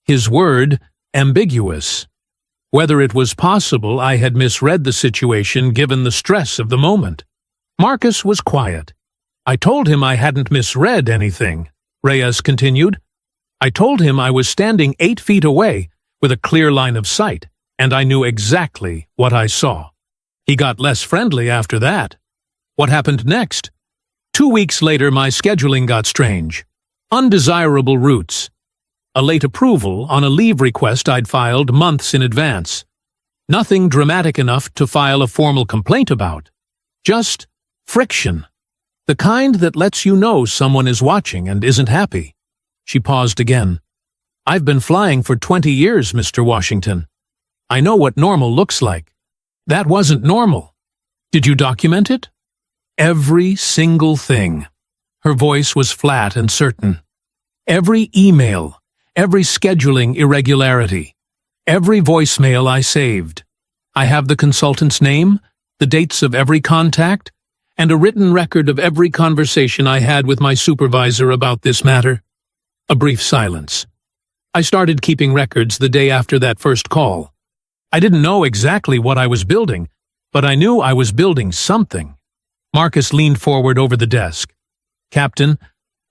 A: his word, ambiguous. Whether it was possible I had misread the situation given the stress of the moment. Marcus was quiet. I told him I hadn't misread anything, Reyes continued. I told him I was standing 8 feet away with a clear line of sight, and I knew exactly what I saw. He got less friendly after that. What happened next? 2 weeks later, my scheduling got strange. Undesirable routes. A late approval on a leave request I'd filed months in advance. Nothing dramatic enough to file a formal complaint about. Just friction. The kind that lets you know someone is watching and isn't happy. She paused again. I've been flying for 20 years, Mr. Washington. I know what normal looks like. That wasn't normal. Did you document it? Every single thing. Her voice was flat and certain. Every email. Every scheduling irregularity, every voicemail I saved. I have the consultant's name, the dates of every contact, and a written record of every conversation I had with my supervisor about this matter. A brief silence. I started keeping records the day after that first call. I didn't know exactly what I was building, but I knew I was building something. Marcus leaned forward over the desk. Captain,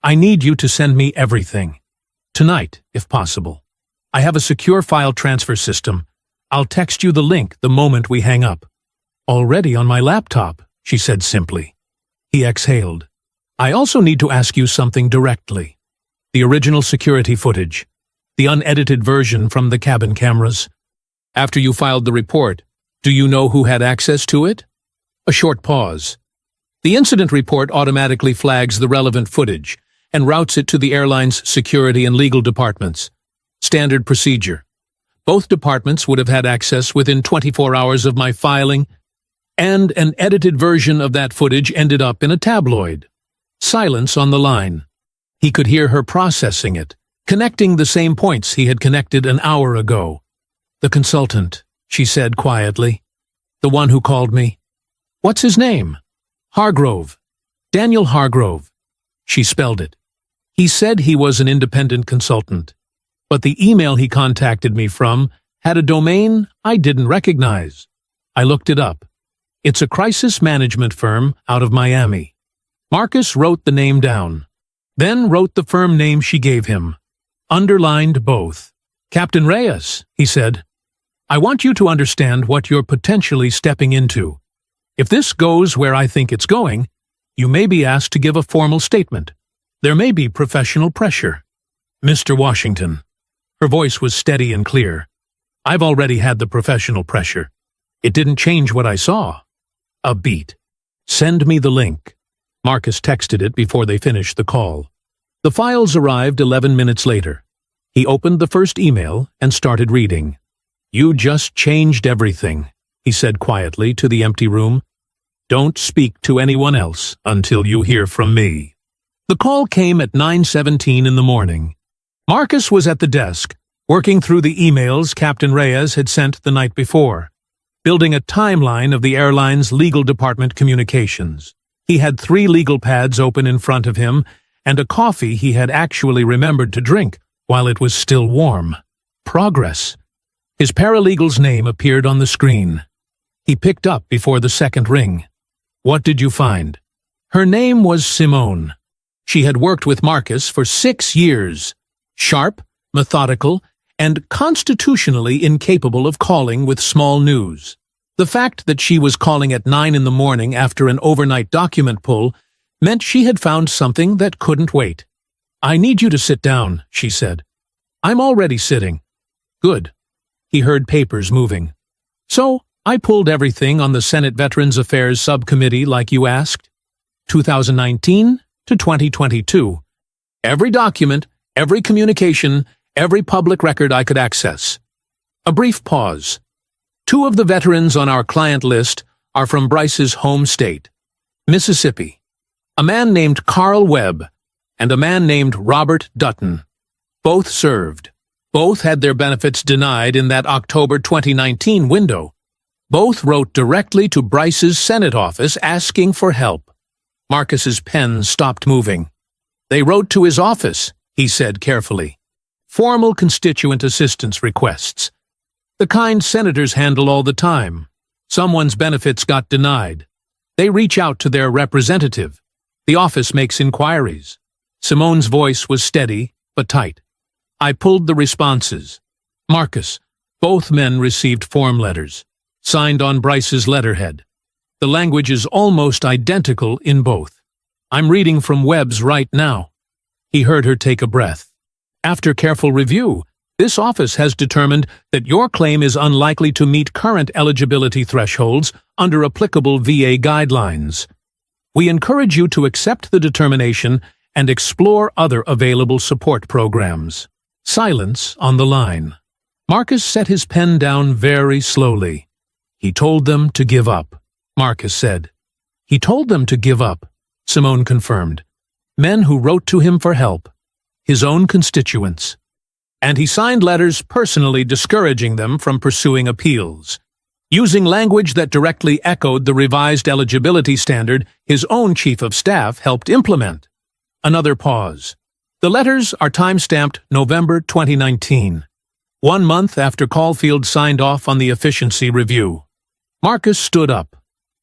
A: I need you to send me everything. Tonight, if possible. I have a secure file transfer system. I'll text you the link the moment we hang up. Already on my laptop, she said simply. He exhaled. I also need to ask you something directly. The original security footage. The unedited version from the cabin cameras. After you filed the report, do you know who had access to it? A short pause. The incident report automatically flags the relevant footage and routes it to the airline's security and legal departments. Standard procedure. Both departments would have had access within 24 hours of my filing, and an edited version of that footage ended up in a tabloid. Silence on the line. He could hear her processing it, connecting the same points he had connected an hour ago. The consultant, she said quietly. The one who called me. What's his name? Hargrove. Daniel Hargrove. She spelled it. He said he was an independent consultant, but the email he contacted me from had a domain I didn't recognize. I looked it up. It's a crisis management firm out of Miami. Marcus wrote the name down, then wrote the firm name she gave him. Underlined both. Captain Reyes, he said, I want you to understand what you're potentially stepping into. If this goes where I think it's going, you may be asked to give a formal statement. There may be professional pressure. Mr. Washington. Her voice was steady and clear. I've already had the professional pressure. It didn't change what I saw. A beat. Send me the link. Marcus texted it before they finished the call. The files arrived 11 minutes later. He opened the first email and started reading. You just changed everything, he said quietly to the empty room. Don't speak to anyone else until you hear from me. The call came at 9:17 in the morning. Marcus was at the desk, working through the emails Captain Reyes had sent the night before, building a timeline of the airline's legal department communications. He had 3 legal pads open in front of him and a coffee he had actually remembered to drink while it was still warm. Progress. His paralegal's name appeared on the screen. He picked up before the second ring. What did you find? Her name was Simone. She had worked with Marcus for 6 years. Sharp, methodical, and constitutionally incapable of calling with small news. The fact that she was calling at 9 in the morning after an overnight document pull meant she had found something that couldn't wait. "I need you to sit down," she said. "I'm already sitting." "Good." He heard papers moving. "So, I pulled everything on the Senate Veterans Affairs Subcommittee like you asked. 2019 to 2022. Every document, every communication, every public record I could access." A brief pause. "2 of the veterans on our client list are from Bryce's home state, Mississippi. A man named Carl Webb and a man named Robert Dutton. Both served. Both had their benefits denied in that October 2019 window. Both wrote directly to Bryce's Senate office asking for help." Marcus's pen stopped moving. "They wrote to his office," he said carefully. "Formal constituent assistance requests. The kind senators handle all the time. Someone's benefits got denied. They reach out to their representative. The office makes inquiries." Simone's voice was steady, but tight. "I pulled the responses. Marcus, both men received form letters, signed on Bryce's letterhead. The language is almost identical in both. I'm reading from Webb's right now." He heard her take a breath. "After careful review, this office has determined that your claim is unlikely to meet current eligibility thresholds under applicable VA guidelines. We encourage you to accept the determination and explore other available support programs." Silence on the line. Marcus set his pen down very slowly. "He told them to give up," Marcus said. "He told them to give up," Simone confirmed. "Men who wrote to him for help. His own constituents. And he signed letters personally discouraging them from pursuing appeals, using language that directly echoed the revised eligibility standard his own chief of staff helped implement." Another pause. "The letters are time-stamped November 2019, 1 month after Caulfield signed off on the efficiency review." Marcus stood up.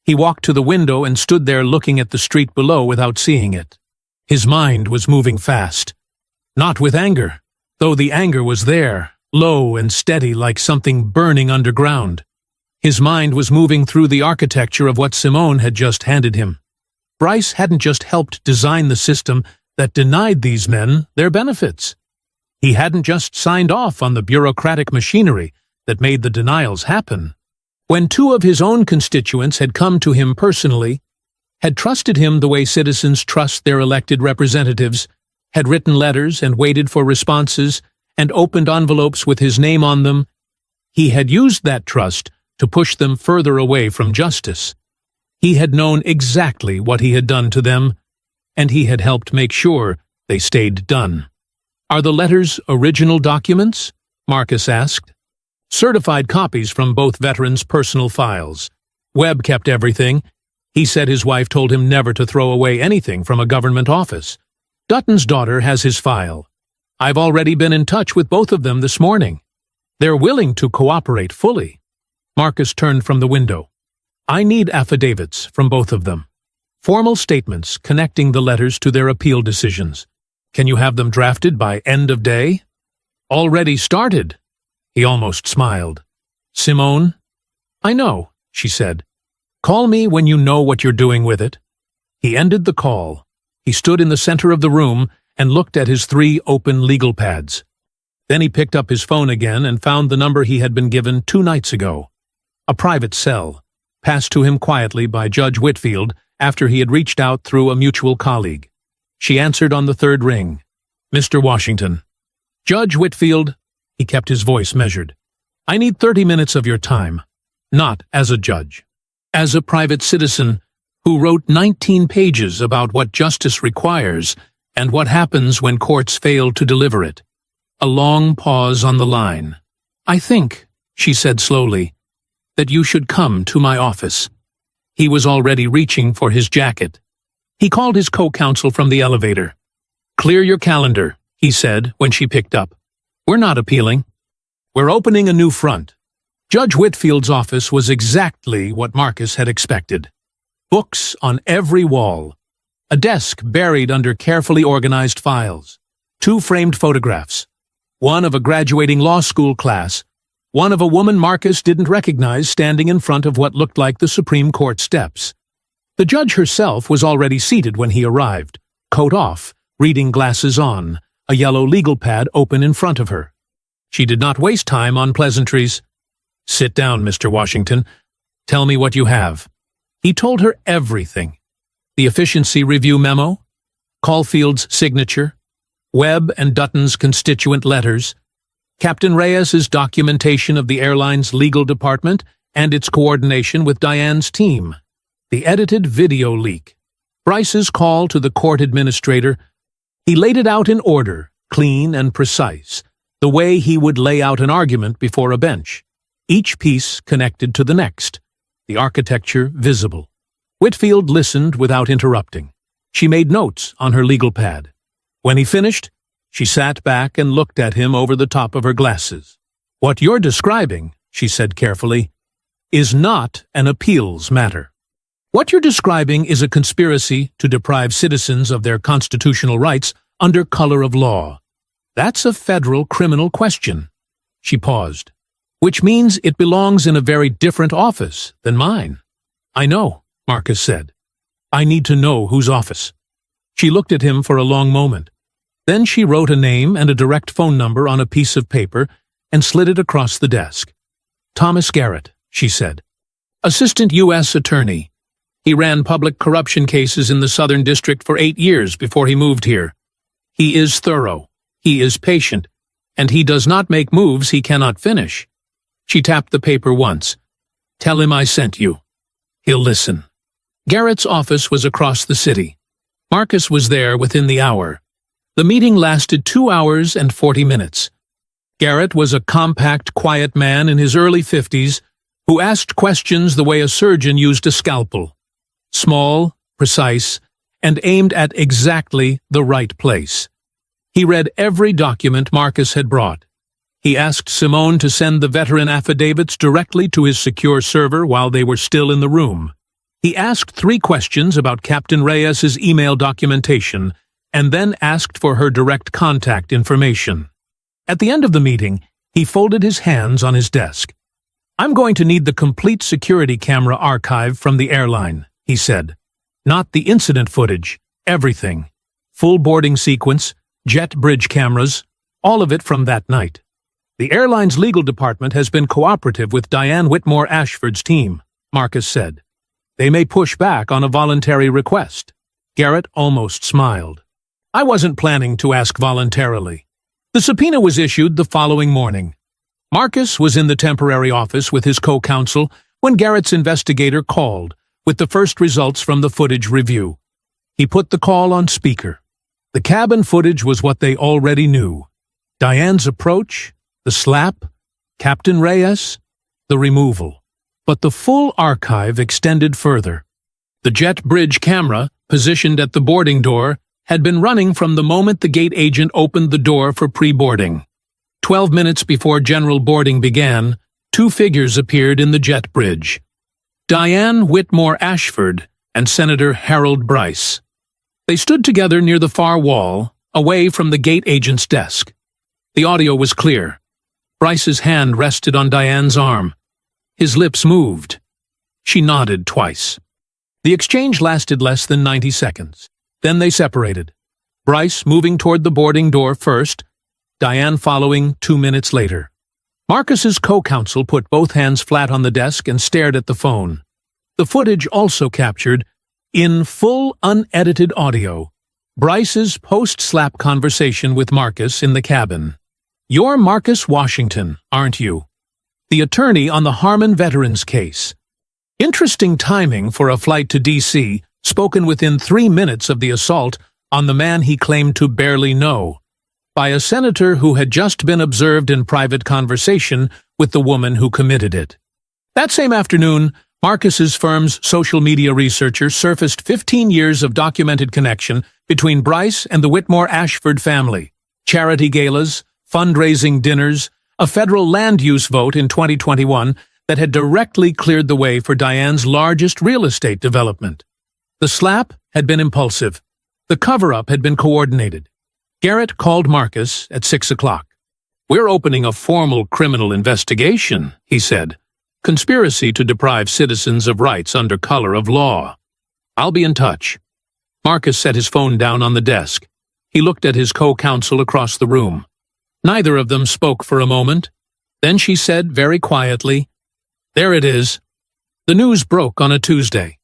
A: He walked to the window and stood there looking at the street below without seeing it. His mind was moving fast. Not with anger, though the anger was there, low and steady like something burning underground. His mind was moving through the architecture of what Simone had just handed him. Bryce hadn't just helped design the system that denied these men their benefits. He hadn't just signed off on the bureaucratic machinery that made the denials happen. When 2 of his own constituents had come to him personally, had trusted him the way citizens trust their elected representatives, had written letters and waited for responses, and opened envelopes with his name on them, he had used that trust to push them further away from justice. He had known exactly what he had done to them, and he had helped make sure they stayed done. "Are the letters original documents?" Marcus asked. "Certified copies from both veterans' personal files. Webb kept everything. He said his wife told him never to throw away anything from a government office. Dutton's daughter has his file. I've already been in touch with both of them this morning. They're willing to cooperate fully." Marcus turned from the window. "I need affidavits from both of them. Formal statements connecting the letters to their appeal decisions. Can you have them drafted by end of day?" "Already started." He almost smiled. "Simone?" "I know," she said. "Call me when you know what you're doing with it." He ended the call. He stood in the center of the room and looked at his 3 open legal pads. Then he picked up his phone again and found the number he had been given 2 nights ago. A private cell, passed to him quietly by Judge Whitfield after he had reached out through a mutual colleague. She answered on the 3rd ring. "Mr. Washington." "Judge Whitfield," he kept his voice measured. "I need 30 minutes of your time, not as a judge. As a private citizen who wrote 19 pages about what justice requires and what happens when courts fail to deliver it." A long pause on the line. "I think," she said slowly, "that you should come to my office." He was already reaching for his jacket. He called his co-counsel from the elevator. "Clear your calendar," he said when she picked up. "We're not appealing. We're opening a new front." Judge Whitfield's office was exactly what Marcus had expected. Books on every wall. A desk buried under carefully organized files. 2 framed photographs. One of a graduating law school class. One of a woman Marcus didn't recognize standing in front of what looked like the Supreme Court steps. The judge herself was already seated when he arrived, coat off, reading glasses on, a yellow legal pad open in front of her. She did not waste time on pleasantries. "Sit down, Mr. Washington. Tell me what you have." He told her everything. The efficiency review memo, Caulfield's signature, Webb and Dutton's constituent letters, Captain Reyes's documentation of the airline's legal department and its coordination with Diane's team, the edited video leak, Bryce's call to the court administrator. He laid it out in order, clean and precise, the way he would lay out an argument before a bench, each piece connected to the next, the architecture visible. Whitfield listened without interrupting. She made notes on her legal pad. When he finished, she sat back and looked at him over the top of her glasses. "What you're describing," she said carefully, "is not an appeals matter. What you're describing is a conspiracy to deprive citizens of their constitutional rights under color of law. That's a federal criminal question." She paused. "Which means it belongs in a very different office than mine." "I know," Marcus said. "I need to know whose office." She looked at him for a long moment. Then she wrote a name and a direct phone number on a piece of paper and slid it across the desk. "Thomas Garrett," she said. "Assistant U.S. Attorney. He ran public corruption cases in the Southern District for 8 years before he moved here. He is thorough. He is patient. And he does not make moves he cannot finish." She tapped the paper once. "Tell him I sent you. He'll listen." Garrett's office was across the city. Marcus was there within the hour. The meeting lasted 2 hours and 40 minutes. Garrett was a compact, quiet man in his early 50s who asked questions the way a surgeon used a scalpel. Small, precise, and aimed at exactly the right place. He read every document Marcus had brought. He asked Simone to send the veteran affidavits directly to his secure server while they were still in the room. He asked 3 questions about Captain Reyes's email documentation and then asked for her direct contact information. At the end of the meeting, he folded his hands on his desk. "I'm going to need the complete security camera archive from the airline," he said. "Not the incident footage, everything. Full boarding sequence, jet bridge cameras, all of it from that night. The airline's legal department has been cooperative with Diane Whitmore Ashford's team," Marcus said. "They may push back on a voluntary request." Garrett almost smiled. "I wasn't planning to ask voluntarily." The subpoena was issued the following morning. Marcus was in the temporary office with his co-counsel when Garrett's investigator called with the first results from the footage review. He put the call on speaker. The cabin footage was what they already knew. Diane's approach, the slap, Captain Reyes, the removal. But the full archive extended further. The jet bridge camera, positioned at the boarding door, had been running from the moment the gate agent opened the door for pre-boarding. 12 minutes before general boarding began, 2 figures appeared in the jet bridge. Diane Whitmore Ashford and Senator Harold Bryce. They stood together near the far wall, away from the gate agent's desk. The audio was clear. Bryce's hand rested on Diane's arm. His lips moved. She nodded twice. The exchange lasted less than 90 seconds. Then they separated. Bryce moving toward the boarding door first, Diane following 2 minutes later. Marcus's co-counsel put both hands flat on the desk and stared at the phone. The footage also captured, in full unedited audio, Bryce's post-slap conversation with Marcus in the cabin. "You're Marcus Washington, aren't you? The attorney on the Harmon veterans case. Interesting timing for a flight to D.C., spoken within 3 minutes of the assault on the man he claimed to barely know, by a senator who had just been observed in private conversation with the woman who committed it." That same afternoon, Marcus's firm's social media researcher surfaced 15 years of documented connection between Bryce and the Whitmore Ashford family, charity galas, fundraising dinners, a federal land use vote in 2021 that had directly cleared the way for Diane's largest real estate development. The slap had been impulsive. The cover-up had been coordinated. Garrett called Marcus at 6 o'clock. "We're opening a formal criminal investigation," he said. "Conspiracy to deprive citizens of rights under color of law. I'll be in touch." Marcus set his phone down on the desk. He looked at his co-counsel across the room. Neither of them spoke for a moment. Then she said very quietly, "There it is." The news broke on a Tuesday.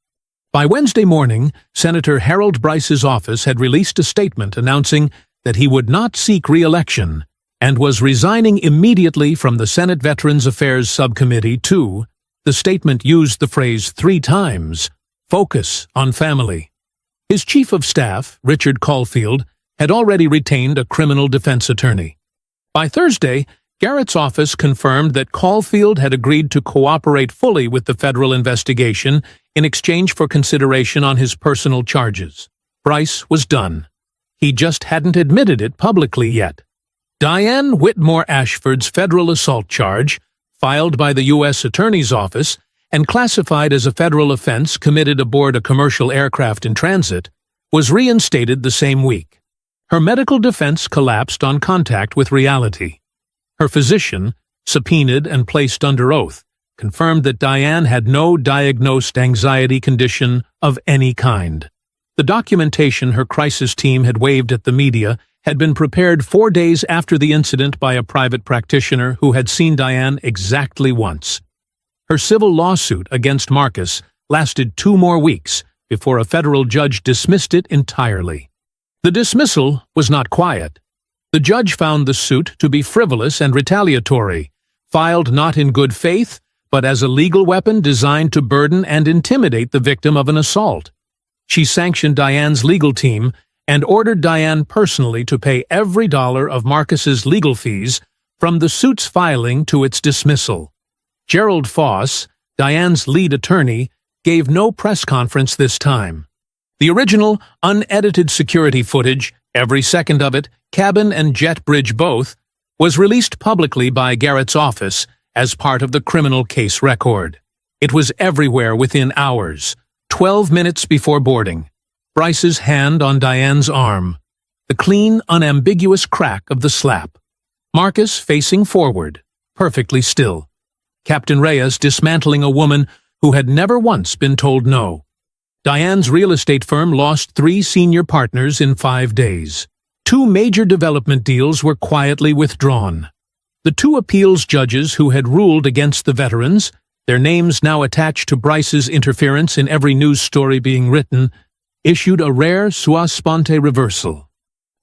A: By Wednesday morning, Senator Harold Bryce's office had released a statement announcing that he would not seek re-election and was resigning immediately from the Senate Veterans Affairs Subcommittee to, the statement used the phrase 3 times, focus on family. His chief of staff, Richard Caulfield, had already retained a criminal defense attorney. By Thursday, Garrett's office confirmed that Caulfield had agreed to cooperate fully with the federal investigation in exchange for consideration on his personal charges. Bryce was done. He just hadn't admitted it publicly yet. Diane Whitmore Ashford's federal assault charge, filed by the U.S. Attorney's Office and classified as a federal offense committed aboard a commercial aircraft in transit, was reinstated the same week. Her medical defense collapsed on contact with reality. Her physician, subpoenaed and placed under oath, confirmed that Diane had no diagnosed anxiety condition of any kind. The documentation her crisis team had waved at the media had been prepared 4 days after the incident by a private practitioner who had seen Diane exactly once. Her civil lawsuit against Marcus lasted 2 more weeks before a federal judge dismissed it entirely. The dismissal was not quiet. The judge found the suit to be frivolous and retaliatory, filed not in good faith, but as a legal weapon designed to burden and intimidate the victim of an assault. She sanctioned Diane's legal team and ordered Diane personally to pay every dollar of Marcus's legal fees from the suit's filing to its dismissal. Gerald Foss, Diane's lead attorney, gave no press conference this time. The original, unedited security footage, every second of it, cabin and jet bridge both, was released publicly by Garrett's office as part of the criminal case record. It was everywhere within hours, 12 minutes before boarding. Bryce's hand on Diane's arm, the clean, unambiguous crack of the slap. Marcus facing forward, perfectly still. Captain Reyes dismantling a woman who had never once been told no. Diane's real estate firm lost 3 senior partners in 5 days. 2 major development deals were quietly withdrawn. The 2 appeals judges who had ruled against the veterans, their names now attached to Bryce's interference in every news story being written, issued a rare sua sponte reversal.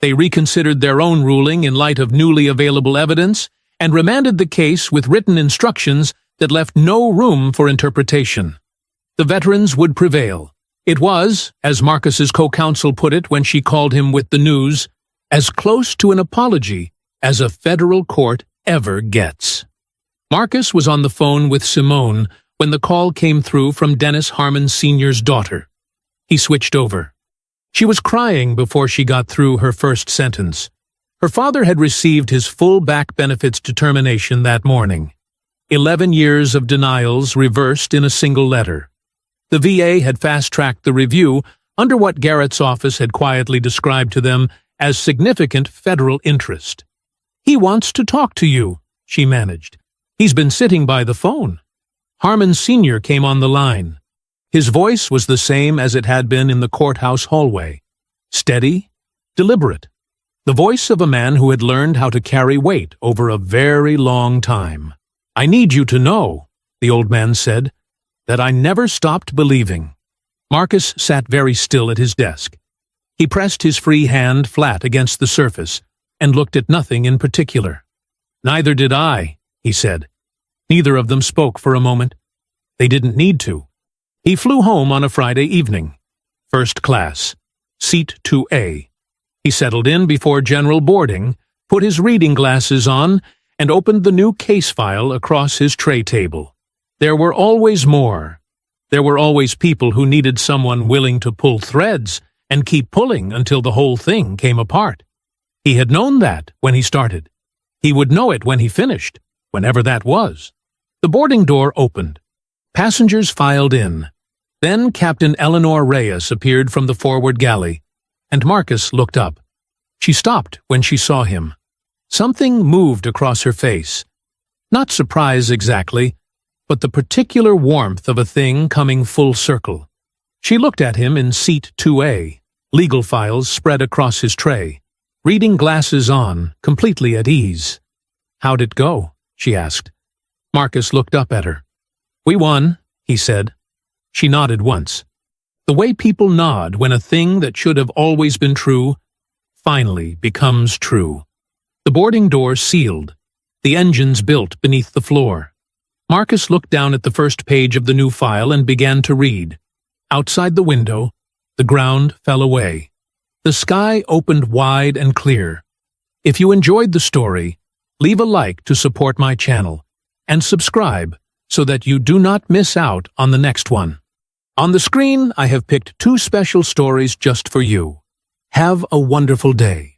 A: They reconsidered their own ruling in light of newly available evidence and remanded the case with written instructions that left no room for interpretation. The veterans would prevail. It was, as Marcus's co-counsel put it when she called him with the news, as close to an apology as a federal court ever gets. Marcus was on the phone with Simone when the call came through from Dennis Harmon Sr.'s daughter. He switched over. She was crying before she got through her first sentence. Her father had received his full back benefits determination that morning. 11 years of denials reversed in a single letter. The VA had fast-tracked the review under what Garrett's office had quietly described to them as significant federal interest. "He wants to talk to you," she managed. "He's been sitting by the phone." Harmon Sr. came on the line. His voice was the same as it had been in the courthouse hallway. Steady, deliberate. The voice of a man who had learned how to carry weight over a very long time. "I need you to know," the old man said, "that I never stopped believing." Marcus sat very still at his desk. He pressed his free hand flat against the surface and looked at nothing in particular. "Neither did I," he said. Neither of them spoke for a moment. They didn't need to. He flew home on a Friday evening. First class. Seat 2A. He settled in before general boarding, put his reading glasses on, and opened the new case file across his tray table. There were always more. There were always people who needed someone willing to pull threads and keep pulling until the whole thing came apart. He had known that when he started. He would know it when he finished, whenever that was. The boarding door opened. Passengers filed in. Then Captain Eleanor Reyes appeared from the forward galley, and Marcus looked up. She stopped when she saw him. Something moved across her face. Not surprise exactly, but the particular warmth of a thing coming full circle. She looked at him in seat 2A, legal files spread across his tray, reading glasses on, completely at ease. "How'd it go?" she asked. Marcus looked up at her. "We won," he said. She nodded once. The way people nod when a thing that should have always been true finally becomes true. The boarding doors sealed, the engines built beneath the floor. Marcus looked down at the first page of the new file and began to read. Outside the window, the ground fell away. The sky opened wide and clear. If you enjoyed the story, leave a like to support my channel, and subscribe so that you do not miss out on the next one. On the screen, I have picked 2 special stories just for you. Have a wonderful day.